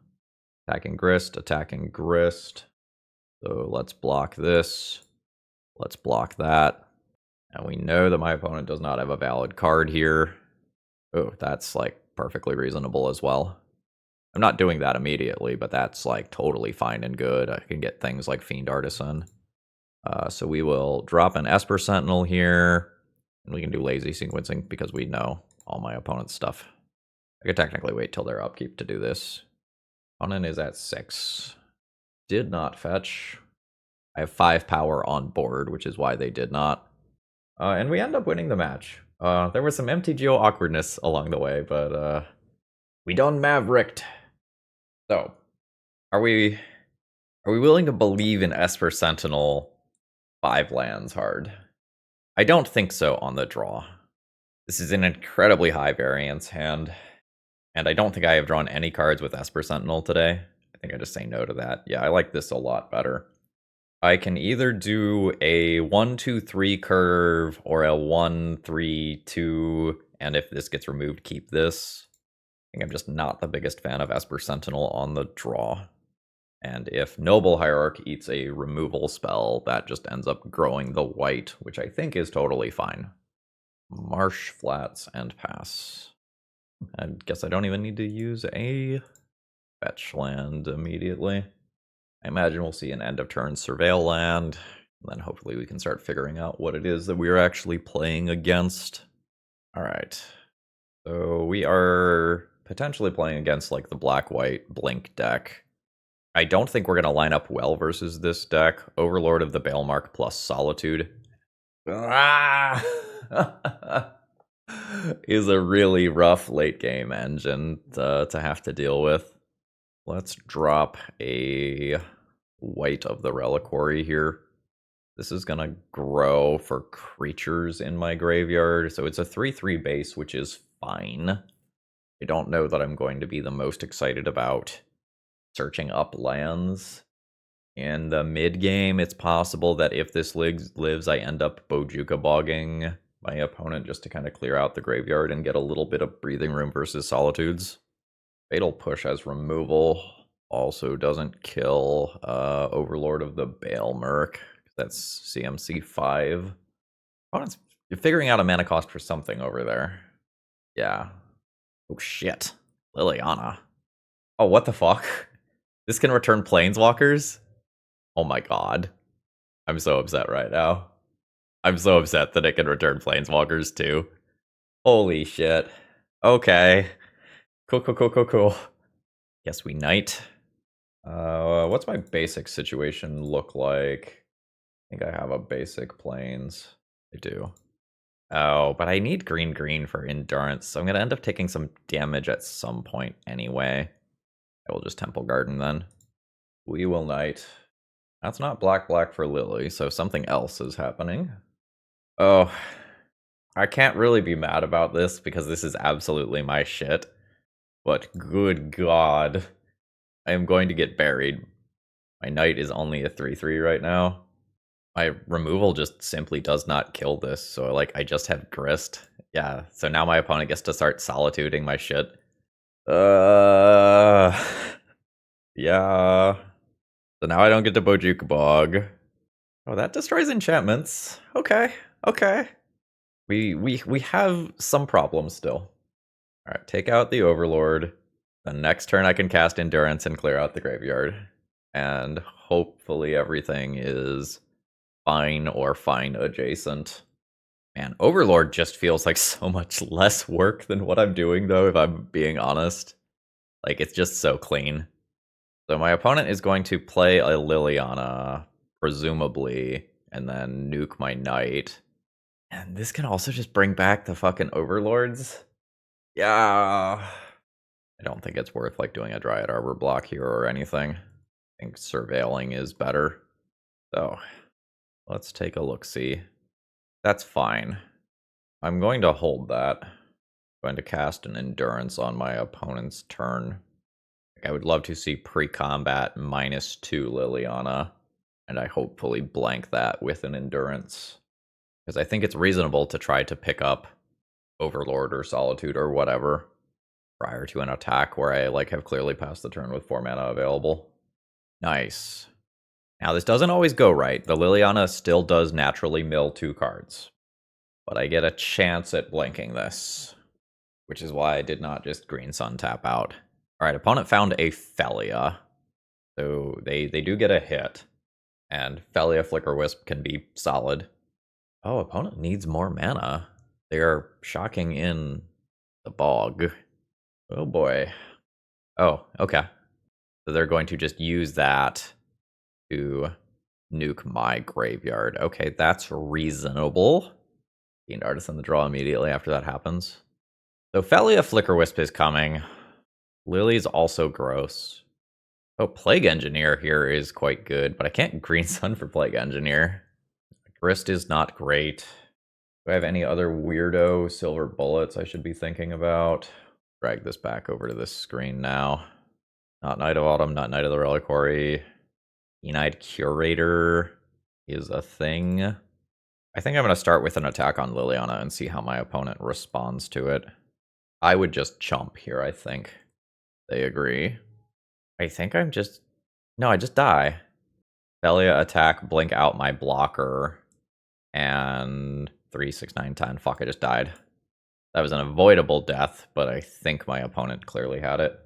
[SPEAKER 1] Attacking Grist, attacking Grist. So let's block this. Let's block that. And we know that my opponent does not have a valid card here. Oh, that's like perfectly reasonable as well. I'm not doing that immediately, but that's like totally fine and good. I can get things like Fiend Artisan. So we will drop an Esper Sentinel here, and we can do lazy sequencing because we know all my opponent's stuff. I could technically wait till their upkeep to do this. Opponent is at 6. Did not fetch. I have 5 power on board, which is why they did not. And we end up winning the match. There was some MTGO awkwardness along the way, but we done Mavericked. So, are we willing to believe in Esper Sentinel 5 lands hard? I don't think so on the draw. This is an incredibly high variance hand, and I don't think I have drawn any cards with Esper Sentinel today. I think I just say no to that. Yeah, I like this a lot better. I can either do a 1-2-3 curve or a 1-3-2, and if this gets removed, keep this. I think I'm just not the biggest fan of Esper Sentinel on the draw. And if Noble Hierarch eats a removal spell, that just ends up growing the white, which I think is totally fine. Marsh, Flats, and pass. I guess I don't even need to use a fetch land immediately. I imagine we'll see an end of turn Surveil land, and then hopefully we can start figuring out what it is that we are actually playing against. Alright. So we are potentially playing against like the black-white blink deck. I don't think we're going to line up well versus this deck. Overlord of the Balemark plus Solitude is a really rough late game engine to have to deal with. Let's drop a white of the Reliquary here. This is going to grow for creatures in my graveyard. So it's a 3/3 base, which is fine. I don't know that I'm going to be the most excited about searching up lands. In the mid game, it's possible that if this lives, I end up Bojuka bogging my opponent just to kind of clear out the graveyard and get a little bit of breathing room versus Solitudes. Fatal Push as removal. Also doesn't kill Overlord of the Bale Merc. That's CMC 5. Oh, it's you're figuring out a mana cost for something over there. Yeah. Oh shit. Liliana. Oh, what the fuck? This can return planeswalkers? Oh my god. I'm so upset right now. I'm so upset that it can return planeswalkers too. Holy shit. Okay. Cool. Guess we knight. What's my basic situation look like? I think I have a basic planes. I do. Oh, but I need green for endurance, so I'm gonna end up taking some damage at some point anyway. I will just Temple Garden then. We will knight. That's not black for Lily, so something else is happening. Oh, I can't really be mad about this because this is absolutely my shit. But good god, I am going to get buried. My knight is only a 3/3 right now. My removal just simply does not kill this, so like I just have Grist. Yeah, so now my opponent gets to start solituding my shit. Yeah. So now I don't get to Bojuka Bog. Oh, that destroys enchantments. Okay. We have some problems still. Alright, take out the Overlord. The next turn I can cast Endurance and clear out the graveyard. And hopefully everything is fine or fine adjacent. Man, Overlord just feels like so much less work than what I'm doing, though, if I'm being honest. Like, it's just so clean. So my opponent is going to play a Liliana, presumably, and then nuke my knight. And this can also just bring back the fucking Overlords. Yeah. I don't think it's worth, like, doing a Dryad Arbor block here or anything. I think surveilling is better. So, let's take a look-see. That's fine. I'm going to hold that. I'm going to cast an Endurance on my opponent's turn. I would love to see pre-combat -2 Liliana, and I hopefully blank that with an Endurance. Because I think it's reasonable to try to pick up Overlord or Solitude or whatever prior to an attack where I like have clearly passed the turn with 4 mana available. Nice. Now this doesn't always go right. The Liliana still does naturally mill 2 cards. But I get a chance at blanking this, which is why I did not just Green Sun tap out. Alright, opponent found a Felia. So they do get a hit. And Felia Flicker Wisp can be solid. Oh, opponent needs more mana. They are shocking in the bog. Oh boy. Oh, okay. So they're going to just use that to nuke my graveyard. Okay, that's reasonable. Fiend Artisan the draw immediately after that happens. So Felia Flicker Wisp is coming. Lily's also gross. Oh, Plague Engineer here is quite good, but I can't Green Sun for Plague Engineer. Grist is not great. Do I have any other weirdo silver bullets I should be thinking about? Drag this back over to this screen now. Not Knight of Autumn, not Knight of the Reliquary. Keen-Eyed Curator is a thing. I think I'm going to start with an attack on Liliana and see how my opponent responds to it. I would just chump here, I think. They agree. I think I'm just... No, I just die. Felia attack, blink out my blocker, and 3, 6, 9, 10. Fuck, I just died. That was an avoidable death, but I think my opponent clearly had it.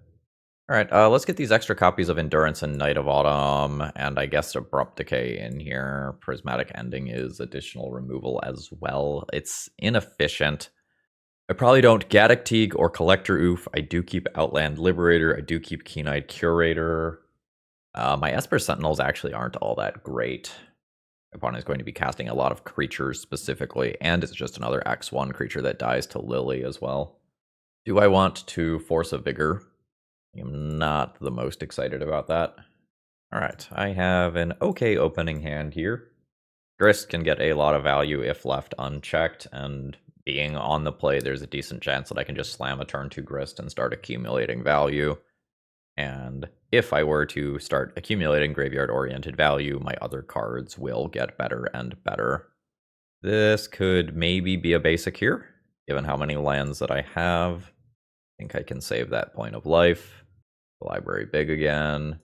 [SPEAKER 1] Alright, let's get these extra copies of Endurance and Knight of Autumn, and I guess Abrupt Decay in here. Prismatic Ending is additional removal as well. It's inefficient. I probably don't Gaddock Teague or Collector Oof. I do keep Outland Liberator. I do keep Keen-Eyed Curator. My Esper Sentinels actually aren't all that great. My opponent is going to be casting a lot of creatures specifically, and it's just another X1 creature that dies to Lily as well. Do I want to Force a Vigor? I'm not the most excited about that. Alright, I have an okay opening hand here. Grist can get a lot of value if left unchecked, and being on the play, there's a decent chance that I can just slam a turn 2 Grist and start accumulating value. And if I were to start accumulating graveyard-oriented value, my other cards will get better and better. This could maybe be a basic here, given how many lands that I have. I think I can save that point of life. The library big again.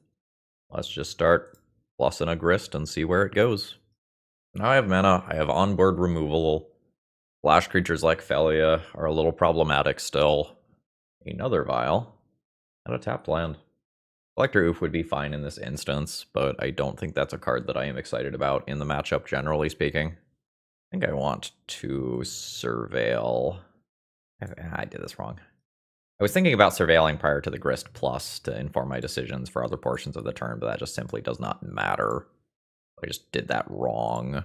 [SPEAKER 1] Let's just start plussing a Grist and see where it goes. Now I have mana, I have onboard removal. Flash creatures like Felia are a little problematic still. Another Vial. And a tapped land. Collector Oof would be fine in this instance, but I don't think that's a card that I am excited about in the matchup, generally speaking. I think I want to Surveil. I did this wrong. I was thinking about surveilling prior to the Grist Plus to inform my decisions for other portions of the turn, but that just simply does not matter. I just did that wrong.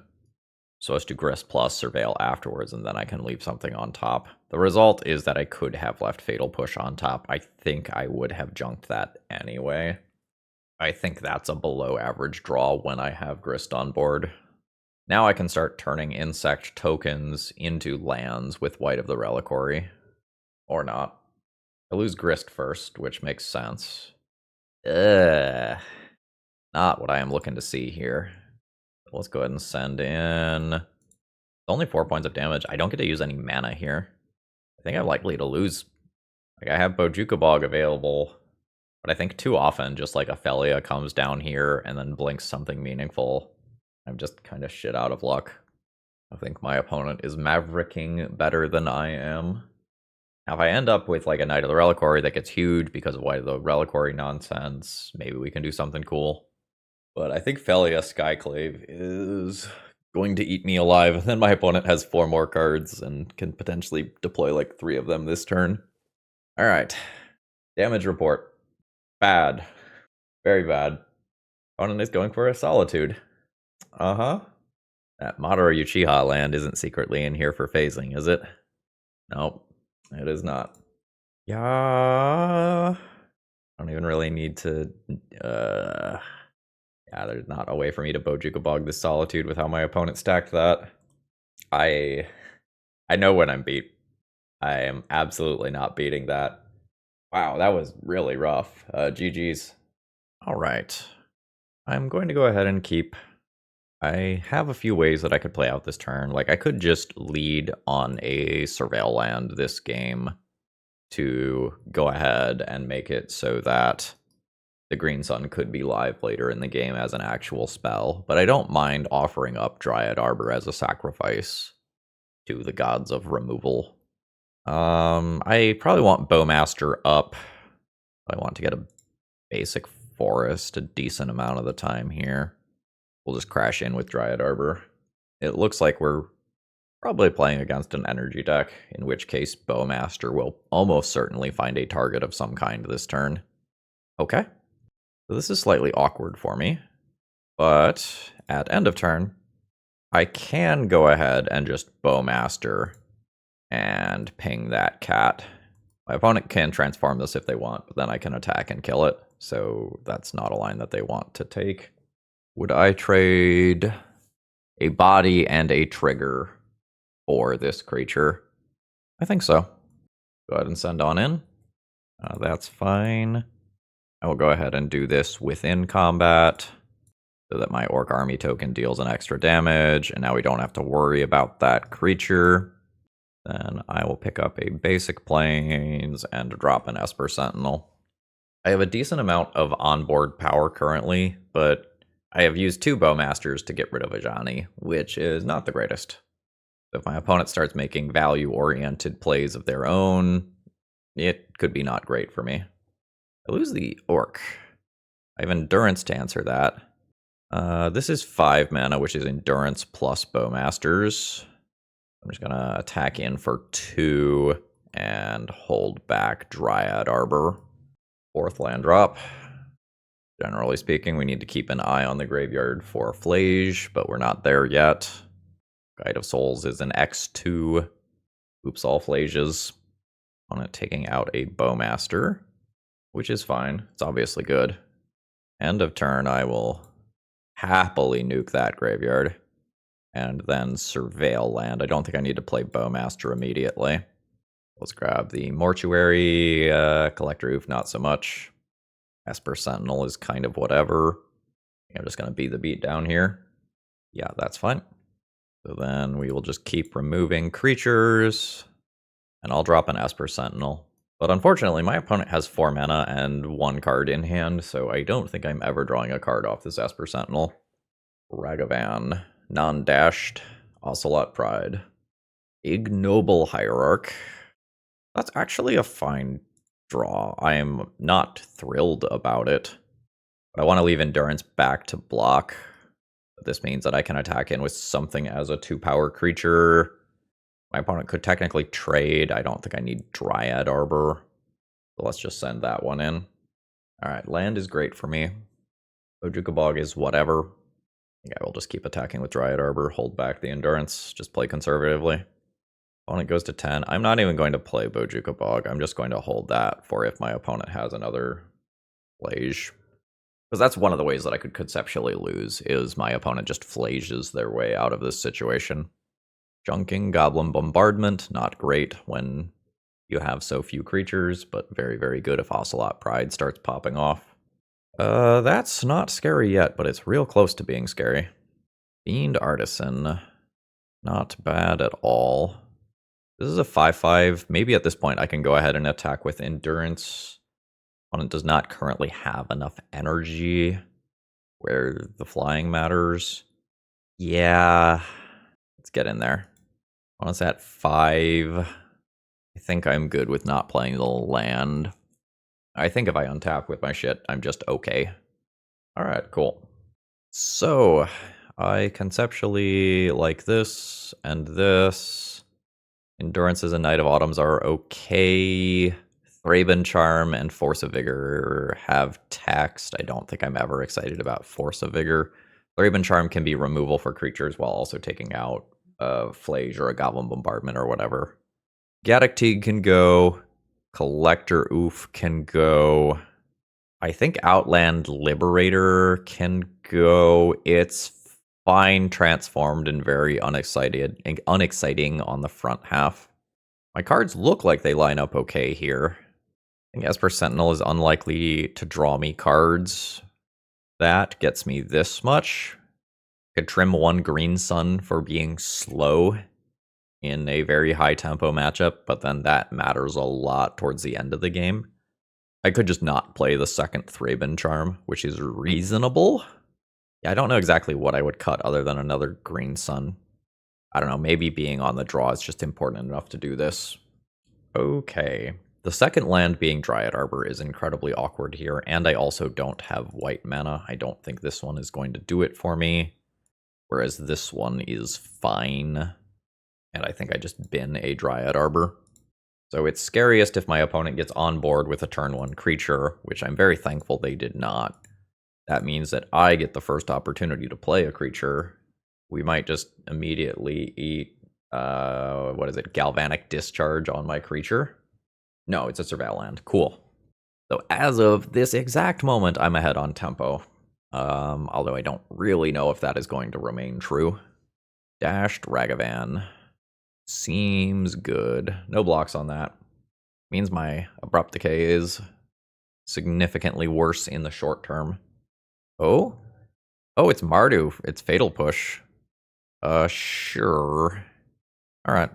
[SPEAKER 1] So as to Grist Plus, surveil afterwards, and then I can leave something on top. The result is that I could have left Fatal Push on top. I think I would have junked that anyway. I think that's a below average draw when I have Grist on board. Now I can start turning insect tokens into lands with White of the Reliquary. Or not. I lose Grist first, which makes sense. Not what I am looking to see here. Let's go ahead and send in... Only 4 points of damage. I don't get to use any mana here. I think I'm likely to lose. Like, I have Bojuka Bog available, but I think too often just like Ophelia comes down here and then blinks something meaningful. I'm just kind of shit out of luck. I think my opponent is mavericking better than I am. Now, if I end up with like a Knight of the Reliquary that gets huge because of White of the Reliquary nonsense, maybe we can do something cool. But I think Felia Skyclave is going to eat me alive. And then my opponent has 4 more cards and can potentially deploy like 3 of them this turn. All right. Damage report. Bad. Very bad. Opponent is going for a Solitude. Uh-huh. That Madara Uchiha land isn't secretly in here for phasing, is it? Nope. It is not. Yeah. I don't even really need to... Yeah, there's not a way for me to Bojuka Bog this Solitude with how my opponent stacked that. I know when I'm beat. I am absolutely not beating that. Wow, that was really rough. GG's. All right. I'm going to go ahead and keep... I have a few ways that I could play out this turn. Like, I could just lead on a Surveil land this game to go ahead and make it so that the Green Sun could be live later in the game as an actual spell, but I don't mind offering up Dryad Arbor as a sacrifice to the gods of removal. I probably want Bowmaster up. I want to get a basic forest a decent amount of the time here. We'll just crash in with Dryad Arbor. It looks like we're probably playing against an energy deck, in which case Bowmaster will almost certainly find a target of some kind this turn. Okay. So this is slightly awkward for me, but at end of turn, I can go ahead and just Bowmaster and ping that cat. My opponent can transform this if they want, but then I can attack and kill it, so that's not a line that they want to take. Would I trade a body and a trigger for this creature? I think so. Go ahead and send on in. That's fine. I will go ahead and do this within combat so that my Orc Army token deals an extra damage, and now we don't have to worry about that creature. Then I will pick up a basic Plains and drop an Esper Sentinel. I have a decent amount of onboard power currently, but I have used 2 Bowmasters to get rid of Ajani, which is not the greatest. So if my opponent starts making value-oriented plays of their own, it could be not great for me. I lose the Orc. I have Endurance to answer that. This is 5 mana, which is Endurance plus Bowmasters. I'm just going to attack in for 2 and hold back Dryad Arbor. 4th land drop. Generally speaking, we need to keep an eye on the graveyard for Flage, but we're not there yet. Guide of Souls is an X2. Oops, all Flages. On it, taking out a Bowmaster, which is fine. It's obviously good. End of turn, I will happily nuke that graveyard and then Surveil land. I don't think I need to play Bowmaster immediately. Let's grab the Mortuary, Collector Oof, not so much. Esper Sentinel is kind of whatever. I'm just going to beat the beat down here. Yeah, that's fine. So then we will just keep removing creatures, and I'll drop an Esper Sentinel. But unfortunately, my opponent has 4 mana and 1 card in hand, so I don't think I'm ever drawing a card off this Esper Sentinel. Ragavan, non-dashed, Ocelot Pride, Ignoble Hierarch. That's actually a fine draw. I am not thrilled about it, but I want to leave Endurance back to block. This means that I can attack in with something as a 2-power creature. My opponent could technically trade. I don't think I need Dryad Arbor. So let's just send that one in. Alright, land is great for me. Bojuka Bog is whatever. I think I will just keep attacking with Dryad Arbor, hold back the Endurance, just play conservatively. Opponent goes to 10. I'm not even going to play Bojuka Bog. I'm just going to hold that for if my opponent has another Flage. Because that's one of the ways that I could conceptually lose, is my opponent just flages their way out of this situation. Junking Goblin Bombardment, not great when you have so few creatures, but very, very good if Ocelot Pride starts popping off. That's not scary yet, but it's real close to being scary. Fiend Artisan, not bad at all. This is a 5/5. Maybe at this point I can go ahead and attack with Endurance. Opponent does not currently have enough energy where the flying matters. Yeah, let's get in there. Opponent's at 5. I think I'm good with not playing the land. I think if I untap with my shit, I'm just okay. Alright, cool. So, I conceptually like this and this. Endurances and Night of Autumns are okay. Thraben Charm and Force of Vigor have text. I don't think I'm ever excited about Force of Vigor. Thraben Charm can be removal for creatures while also taking out a Flage or a Goblin Bombardment or whatever. Gaddock Teague can go. Collector Oof can go. I think Outland Liberator can go. It's fine transformed and very unexciting on the front half. My cards look like they line up okay here. I think Esper Sentinel is unlikely to draw me cards. That gets me this much. Could trim 1 Green Sun for being slow in a very high tempo matchup, but then that matters a lot towards the end of the game. I could just not play the second Thraben Charm, which is reasonable. Yeah, I don't know exactly what I would cut other than another Green Sun. I don't know, maybe being on the draw is just important enough to do this. Okay. The second land being Dryad Arbor is incredibly awkward here, and I also don't have white mana. I don't think this one is going to do it for me, whereas this one is fine. And I think I just bin a Dryad Arbor. So it's scariest if my opponent gets on board with a turn 1 creature, which I'm very thankful they did not. That means that I get the first opportunity to play a creature. We might just immediately eat, Galvanic Discharge on my creature. No, it's a Surveil land. Cool. So as of this exact moment, I'm ahead on tempo. Although I don't really know if that is going to remain true. Dashed Ragavan. Seems good. No blocks on that. Means my Abrupt Decay is significantly worse in the short term. Oh? Oh, it's Mardu. It's Fatal Push. Sure. Alright.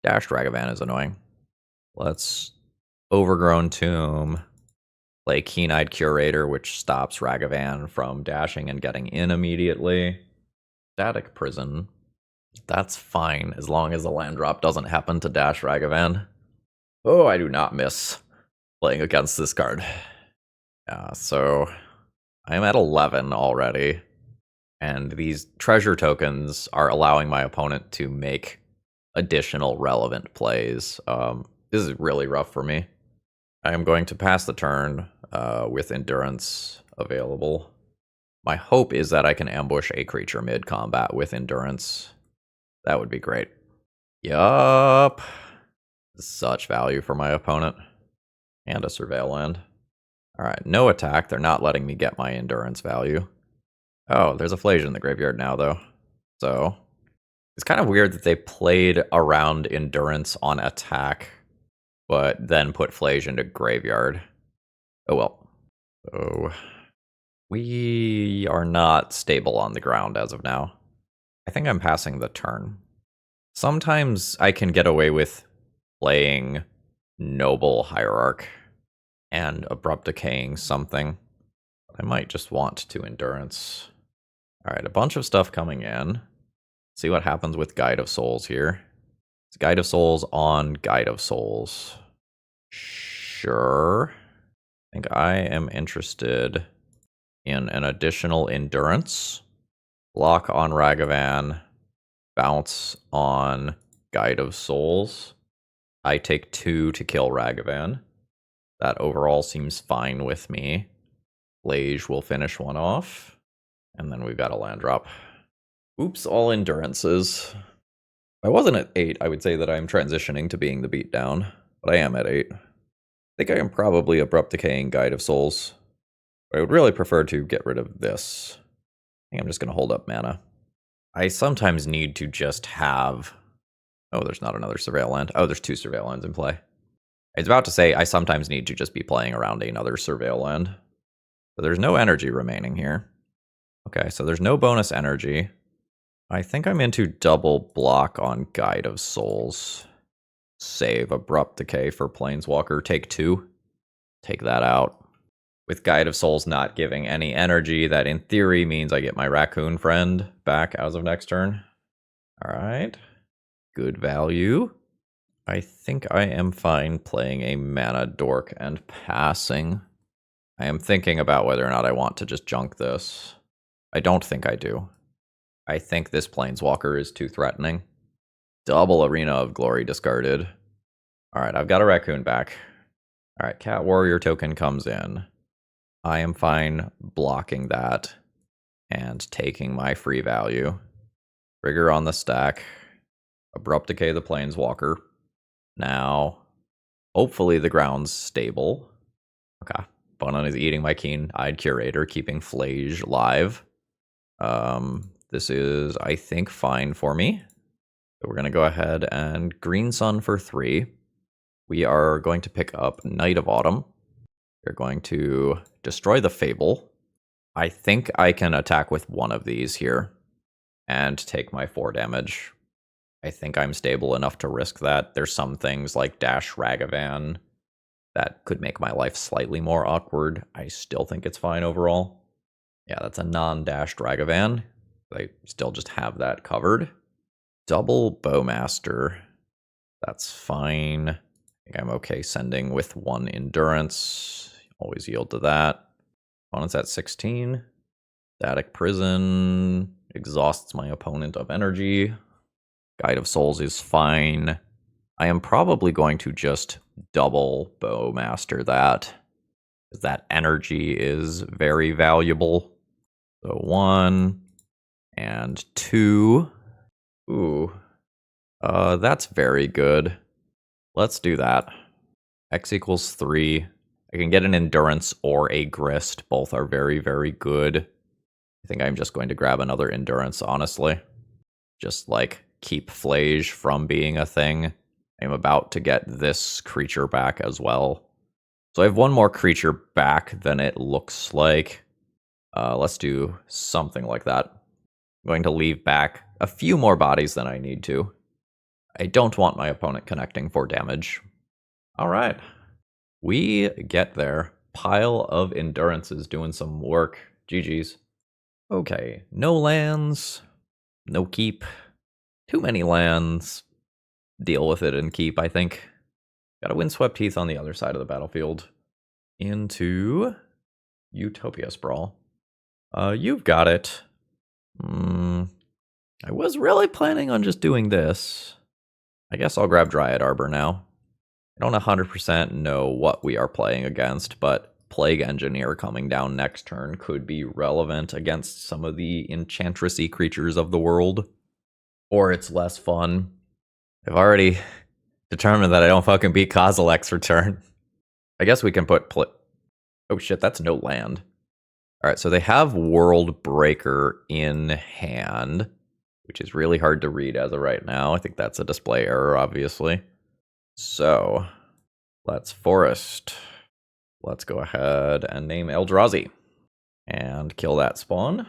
[SPEAKER 1] Dashed Ragavan is annoying. Let's Overgrown Tomb. Play Keen-Eyed Curator, which stops Ragavan from dashing and getting in immediately. Static Prison. That's fine, as long as the land drop doesn't happen to dash Ragavan. Oh, I do not miss playing against this card. Yeah, so I'm at 11 already, and these treasure tokens are allowing my opponent to make additional relevant plays. This is really rough for me. I am going to pass the turn with Endurance available. My hope is that I can ambush a creature mid-combat with Endurance. That would be great. Yup. Such value for my opponent. And a Surveil land. Alright, no attack. They're not letting me get my Endurance value. Oh, there's a Flage in the graveyard now, though. So, it's kind of weird that they played around Endurance on attack, but then put Flage into graveyard. Oh well. So, we are not stable on the ground as of now. I think I'm passing the turn. Sometimes I can get away with playing Noble Hierarch and Abrupt Decaying something. I might just want to Endurance. Alright, a bunch of stuff coming in. See what happens with Guide of Souls here. It's Guide of Souls on Guide of Souls. Sure. I think I am interested in an additional Endurance. Block on Ragavan. Bounce on Guide of Souls. I take 2 to kill Ragavan. That overall seems fine with me. Lage will finish one off. And then we've got a land drop. Oops, all endurances. If I wasn't at 8, I would say that I'm transitioning to being the beatdown. But I am at 8. I think I am probably Abrupt Decaying Guide of Souls. But I would really prefer to get rid of this. I think I'm just going to hold up mana. I sometimes need to just have... Oh, there's not another Surveil land. Oh, there's 2 Surveil lands in play. I was about to say I sometimes need to just be playing around another Surveil land. But there's no energy remaining here. Okay, so there's no bonus energy. I think I'm into double block on Guide of Souls. Save Abrupt Decay for Planeswalker. Take 2. Take that out. With Guide of Souls not giving any energy, that in theory means I get my Raccoon friend back as of next turn. Alright. Good value. I think I am fine playing a mana dork and passing. I am thinking about whether or not I want to just junk this. I don't think I do. I think this Planeswalker is too threatening. Double Arena of Glory discarded. Alright, I've got a Raccoon back. Alright, Cat Warrior token comes in. I am fine blocking that and taking my free value. Trigger on the stack. Abrupt Decay the Planeswalker. Now, hopefully the ground's stable. Okay. Bonan is eating my Keen-Eyed Curator, keeping Flage live. This is, I think, fine for me. So we're going to go ahead and Green Sun for 3. We are going to pick up Night of Autumn. We're going to destroy the Fable. I think I can attack with one of these here and take my 4 damage. I think I'm stable enough to risk that. There's some things like Dash Ragavan that could make my life slightly more awkward. I still think it's fine overall. Yeah, that's a non-dashed Ragavan. I still just have that covered. Double Bowmaster. That's fine. I think I'm okay sending with 1 Endurance. Always yield to that. Opponent's at 16. Static Prison exhausts my opponent of energy. Guide of Souls is fine. I am probably going to just double Bowmaster that, because that energy is very valuable. So 1 and 2. Ooh. That's very good. Let's do that. X equals 3. I can get an Endurance or a Grist. Both are very, very good. I think I'm just going to grab another Endurance, honestly. Just, like, keep Flage from being a thing. I'm about to get this creature back as well. So I have 1 more creature back than it looks like. Let's do something like that. I'm going to leave back a few more bodies than I need to. I don't want my opponent connecting for damage. Alright. We get there. Pile of Endurances doing some work. GG's. Okay, no lands. No keep. Too many lands. Deal with it and keep, I think. Got a Windswept Heath on the other side of the battlefield. Into Utopia Sprawl. You've got it. I was really planning on just doing this. I guess I'll grab Dryad Arbor now. I don't 100% know what we are playing against, but Plague Engineer coming down next turn could be relevant against some of the Enchantressy creatures of the world. Or it's less fun. I've already determined that I don't fucking beat Kozilek's return. I guess we can put oh shit, that's no land. Alright, so they have World Breaker in hand, which is really hard to read as of right now. I think that's a display error, obviously. So, let's Forest. Let's go ahead and name Eldrazi. And kill that spawn.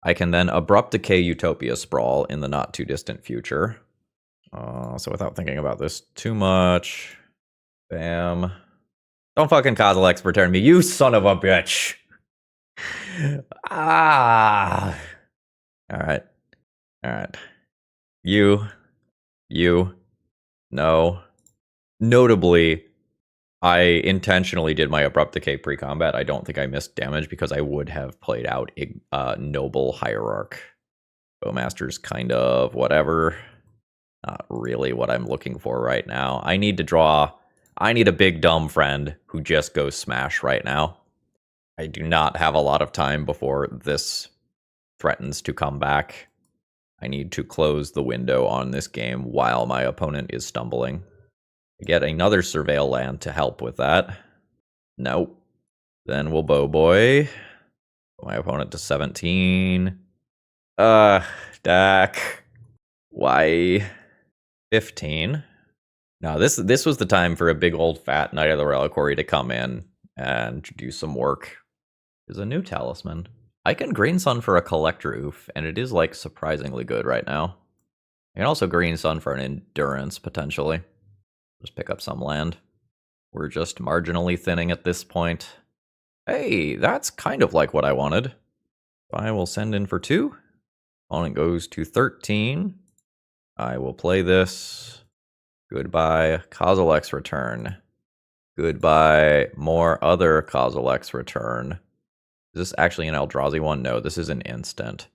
[SPEAKER 1] I can then Abrupt Decay Utopia Sprawl in the not too distant future. So without thinking about this too much, Bam. Don't fucking Kozilek's return me, you son of a bitch. Ah. Alright. Alright. You. No. Notably, I intentionally did my Abrupt Decay pre-combat. I don't think I missed damage because I would have played out Noble Hierarch. Bowmaster's kind of whatever. Not really what I'm looking for right now. I need a big dumb friend who just goes smash right now. I do not have a lot of time before this threatens to come back. I need to close the window on this game while my opponent is stumbling. I get another Surveil land to help with that. Nope. Then we'll Bow Boy. My opponent to 17. Dak. Why? 15. Now, this was the time for a big old fat Knight of the Reliquary to come in and do some work. There's a new talisman. I can Green Sun for a Collector Oof, and it is, like, surprisingly good right now. I can also Green Sun for an Endurance, potentially. Just pick up some land. We're just marginally thinning at this point. Hey, that's kind of like what I wanted. I will send in for 2. Opponent goes to 13. I will play this. Goodbye, Kozilek's return. Goodbye, more other Kozilek's return. Is this actually an Eldrazi one? No, this is an instant.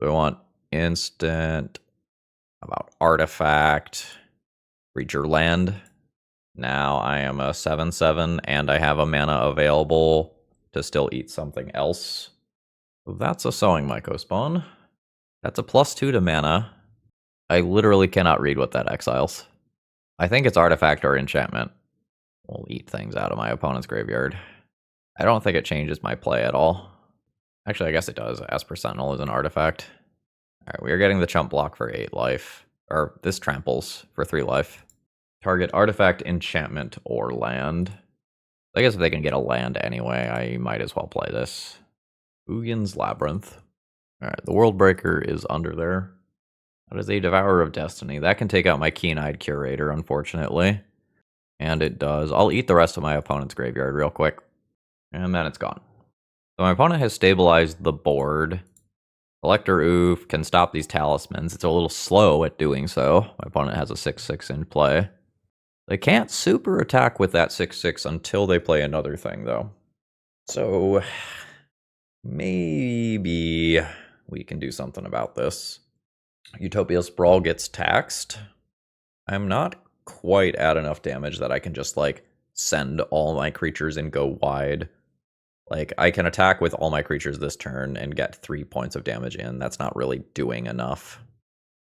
[SPEAKER 1] So I want instant. About artifact. Creature land. Now I am a 7/7 and I have a mana available to still eat something else. So that's a Sowing Mycospawn. That's a +2 to mana. I literally cannot read what that exiles. I think it's artifact or enchantment. We'll eat things out of my opponent's graveyard. I don't think it changes my play at all. Actually, I guess it does. Esper Sentinel is an artifact. Alright, we are getting the chump block for 8 life. Or, this tramples for 3 life. Target artifact, enchantment, or land. I guess if they can get a land anyway, I might as well play this. Ugin's Labyrinth. Alright, the World Breaker is under there. That is a Devourer of Destiny. That can take out my Keen-Eyed Curator, unfortunately. And it does. I'll eat the rest of my opponent's graveyard real quick. And then it's gone. So my opponent has stabilized the board. Collector Oof can stop these talismans. It's a little slow at doing so. My opponent has a 6/6 in play. They can't super attack with that 6/6 until they play another thing, though. So maybe we can do something about this. Utopia Sprawl gets taxed. I'm not quite at enough damage that I can just, like, send all my creatures and go wide. Like, I can attack with all my creatures this turn and get 3 points of damage in. That's not really doing enough.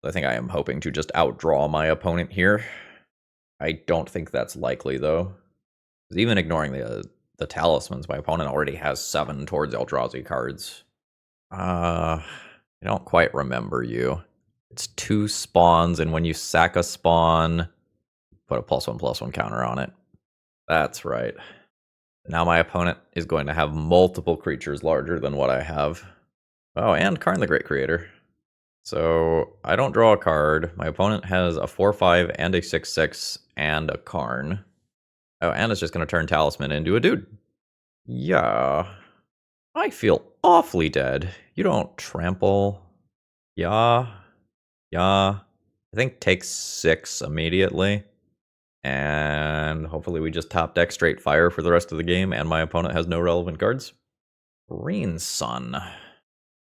[SPEAKER 1] I think I am hoping to just outdraw my opponent here. I don't think that's likely, though. Even ignoring the talismans, my opponent already has 7 towards Eldrazi cards. I don't quite remember you. It's 2 spawns, and when you sack a spawn, put a +1/+1 counter on it. That's right. Now my opponent is going to have multiple creatures larger than what I have. Oh, and Karn the Great Creator. So I don't draw a card. My opponent has a 4/5 and a 6/6 and a Karn. Oh, and it's just going to turn Talisman into a dude. Yeah. I feel awfully dead. You don't trample. Yeah. I think take 6 immediately. And hopefully we just top deck straight fire for the rest of the game, and my opponent has no relevant cards. Green Sun.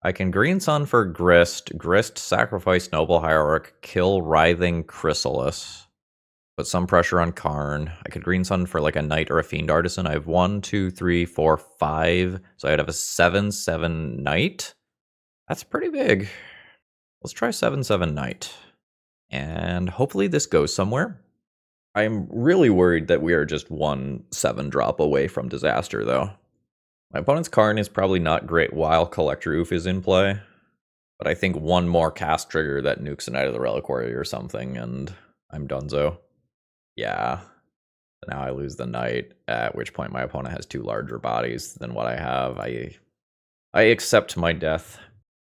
[SPEAKER 1] I can Green Sun for Grist. Grist, sacrifice Noble Hierarch, kill Writhing Chrysalis. Put some pressure on Karn. I could Green Sun for like a Knight or a Fiend Artisan. I have 1, 2, 3, 4, 5. So I'd have a 7/7 Knight. That's pretty big. Let's try 7/7 Knight. And hopefully this goes somewhere. I'm really worried that we are just 1 7-drop away from disaster, though. My opponent's Karn is probably not great while Collector Oof is in play, but I think 1 more cast trigger that nukes a Knight of the Reliquary or something, and I'm donezo. Yeah. Now I lose the Knight, at which point my opponent has 2 larger bodies than what I have. I accept my death.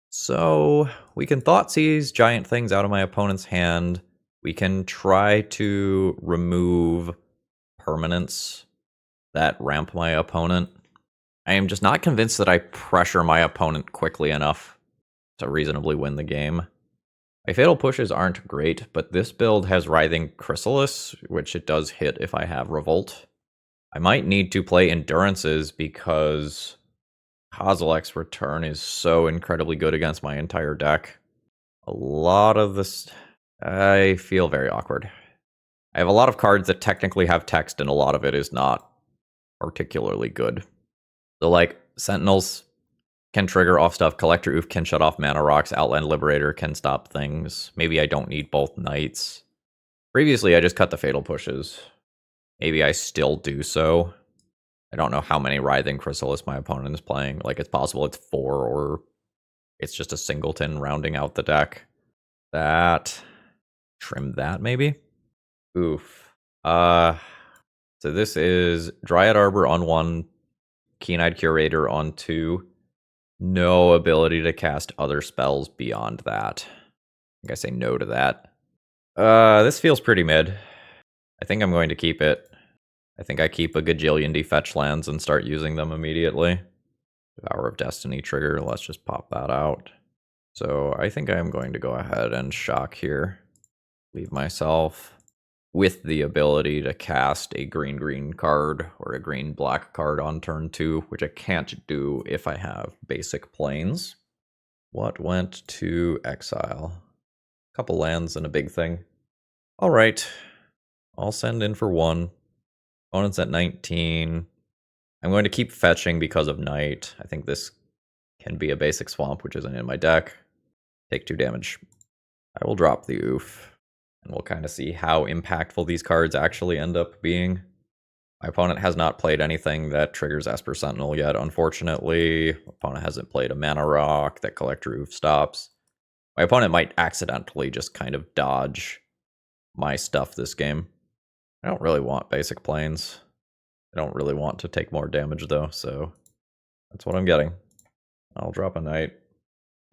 [SPEAKER 1] So we can Thoughtseize giant things out of my opponent's hand. We can try to remove permanents that ramp my opponent. I am just not convinced that I pressure my opponent quickly enough to reasonably win the game. My fatal pushes aren't great, but this build has Writhing Chrysalis, which it does hit if I have Revolt. I might need to play Endurances because Kozilek's Return is so incredibly good against my entire deck. A lot of this... I feel very awkward. I have a lot of cards that technically have text, and a lot of it is not particularly good. So, like, Sentinels can trigger off stuff, Collector Oof can shut off Mana Rocks, Outland Liberator can stop things. Maybe I don't need both Knights. Previously, I just cut the Fatal Pushes. Maybe I still do so. I don't know how many Writhing Chrysalis my opponent is playing. Like, it's possible it's 4, or it's just a singleton rounding out the deck. That. Trim that, maybe? Oof. So this is Dryad Arbor on 1, Keen-Eyed Curator on 2. No ability to cast other spells beyond that. I think I say no to that. This feels pretty mid. I think I'm going to keep it. I think I keep a gajillion defetch lands and start using them immediately. Hour of Destiny trigger, let's just pop that out. So I think I'm going to go ahead and shock here. Leave myself with the ability to cast a green-green card or a green-black card on turn 2, which I can't do if I have basic planes. What went to exile? A couple lands and a big thing. All right. I'll send in for 1. Opponent's at 19. I'm going to keep fetching because of Night. I think this can be a basic swamp, which isn't in my deck. Take 2 damage. I will drop the Oof, and we'll kind of see how impactful these cards actually end up being. My opponent has not played anything that triggers Esper Sentinel yet, unfortunately. My opponent hasn't played a Mana Rock that Collector Oof stops. My opponent might accidentally just kind of dodge my stuff this game. I don't really want basic planes. I don't really want to take more damage, though, so that's what I'm getting. I'll drop a Knight.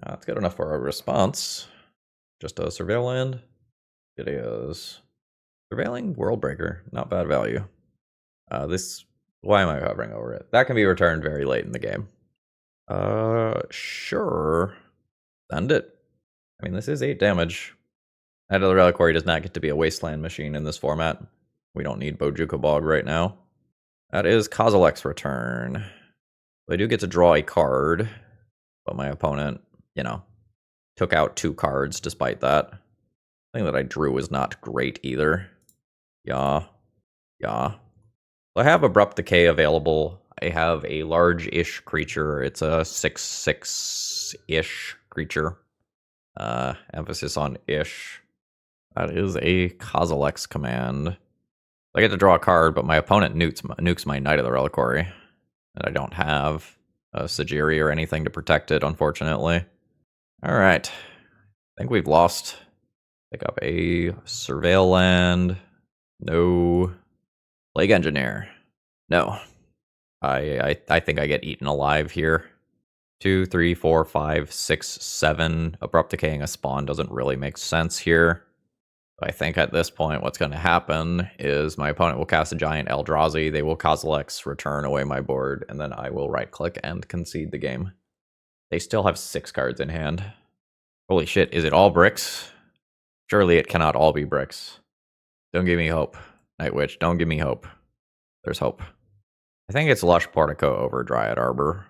[SPEAKER 1] That's good enough for a response. Just a Surveil land. It is Surveilling Worldbreaker. Not bad value. Why am I hovering over it? That can be returned very late in the game. Sure. Send it. I mean, this is 8 damage. Knight of the Reliquary does not get to be a wasteland machine in this format. We don't need Bojuka Bog right now. That is Kozilek's Return. I do get to draw a card, but my opponent, took out 2 cards despite that. The thing that I drew was not great either. Yeah. I have Abrupt Decay available. I have a large-ish creature. It's a 6/6-ish creature. Emphasis on ish. That is a Kozilek's command. I get to draw a card, but my opponent nukes my Knight of the Reliquary. And I don't have a Sajiri or anything to protect it, unfortunately. Alright. I think we've lost. Pick up a Surveil land. No. Plague Engineer. No. I think I get eaten alive here. 2, 3, 4, 5, 6, 7. Abrupt Decaying a spawn doesn't really make sense here. I think at this point what's going to happen is my opponent will cast a giant Eldrazi, they will Kozilek's Return away my board, and then I will right-click and concede the game. They still have 6 cards in hand. Holy shit, is it all bricks? Surely it cannot all be bricks. Don't give me hope. Night Witch, don't give me hope. There's hope. I think it's Lush Portico over Dryad Arbor.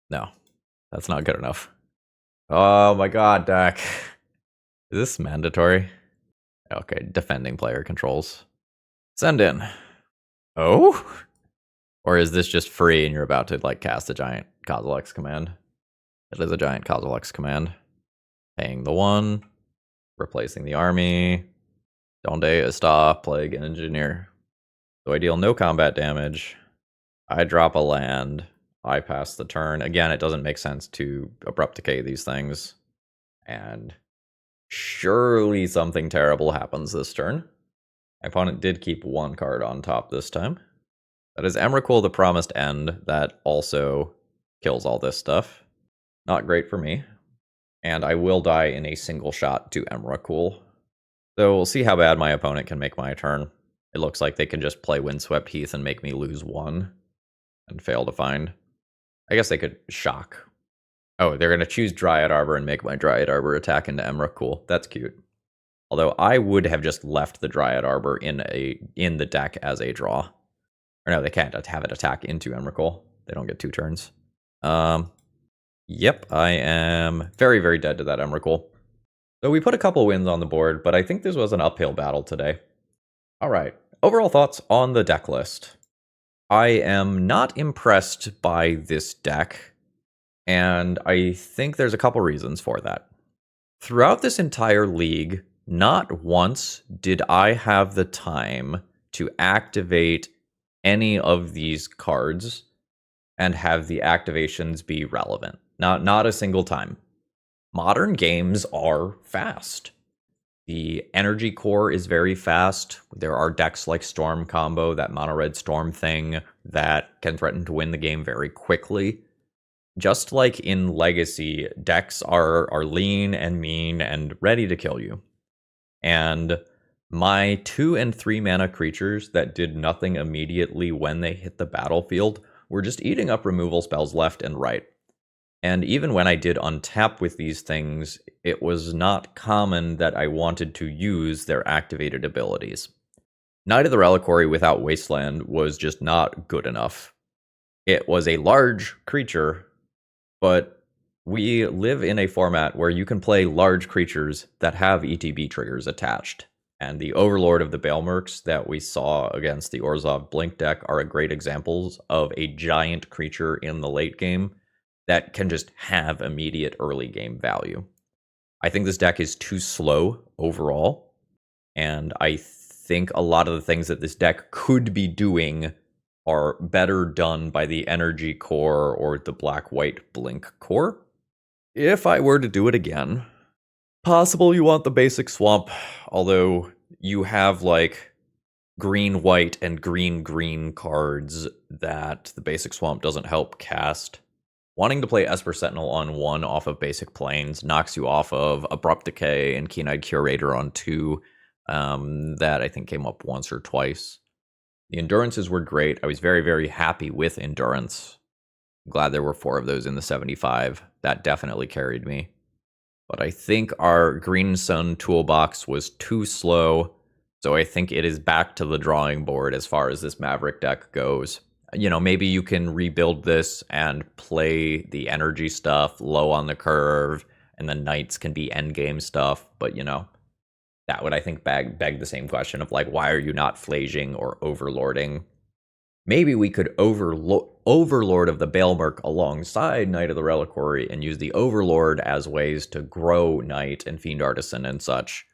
[SPEAKER 1] No, that's not good enough. Oh my god, deck. Is this mandatory? Okay, defending player controls. Send in. Oh? Or is this just free and you're about to cast a giant Kozilek's command? It is a giant Kozilek's command. Paying the 1. Replacing the army. Donde está Plague Engineer. So I deal no combat damage. I drop a land. I pass the turn. Again, it doesn't make sense to Abrupt Decay these things. And surely something terrible happens this turn. My opponent did keep 1 card on top this time. That is Emrakul, the Promised End. That also kills all this stuff. Not great for me. And I will die in a single shot to Emrakul. So we'll see how bad my opponent can make my turn. It looks like they can just play Windswept Heath and make me lose 1 and fail to find. I guess they could shock. Oh, they're going to choose Dryad Arbor and make my Dryad Arbor attack into Emra. Cool. That's cute. Although I would have just left the Dryad Arbor in the deck as a draw. Or no, they can't have it attack into Emrakul. They don't get 2 turns. Yep, I am very, very dead to that Emrakul. So we put a couple wins on the board, but I think this was an uphill battle today. All right, overall thoughts on the deck list. I am not impressed by this deck, and I think there's a couple reasons for that. Throughout this entire league, not once did I have the time to activate any of these cards and have the activations be relevant. Not a single time. Modern games are fast. The energy core is very fast. There are decks like Storm Combo, that mono red Storm thing, that can threaten to win the game very quickly. Just like in Legacy, decks are lean and mean and ready to kill you. And my 2 and 3 mana creatures that did nothing immediately when they hit the battlefield were just eating up removal spells left and right. And even when I did untap with these things, it was not common that I wanted to use their activated abilities. Knight of the Reliquary without Wasteland was just not good enough. It was a large creature, but we live in a format where you can play large creatures that have ETB triggers attached. And the Overlord of the Baelmerks that we saw against the Orzhov Blink deck are a great examples of a giant creature in the late game that can just have immediate early game value. I think this deck is too slow overall, and I think a lot of the things that this deck could be doing are better done by the energy core or the black-white blink core. If I were to do it again, possible you want the basic swamp, although you have like green-white and green-green cards that the basic swamp doesn't help cast. Wanting to play Esper Sentinel on 1 off of basic planes knocks you off of Abrupt Decay and Keen-Eyed Curator on 2. That I think came up once or twice. The Endurances were great. I was very, very happy with Endurance. I'm glad there were 4 of those in the 75. That definitely carried me. But I think our Green Sun toolbox was too slow, so I think it is back to the drawing board as far as this Maverick deck goes. You know, maybe you can rebuild this and play the energy stuff low on the curve, and the knights can be endgame stuff. But, you know, that would, I think, beg the same question of, like, why are you not flaging or overlording? Maybe we could Overlord of the Baelmerk alongside Knight of the Reliquary and use the Overlord as ways to grow Knight and Fiend Artisan and such.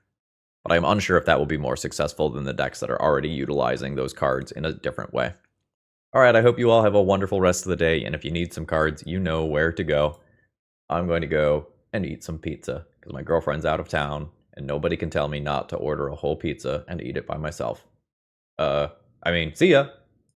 [SPEAKER 1] But I'm unsure if that will be more successful than the decks that are already utilizing those cards in a different way. Alright, I hope you all have a wonderful rest of the day, and if you need some cards, you know where to go. I'm going to go and eat some pizza, because my girlfriend's out of town, and nobody can tell me not to order a whole pizza and eat it by myself. See ya!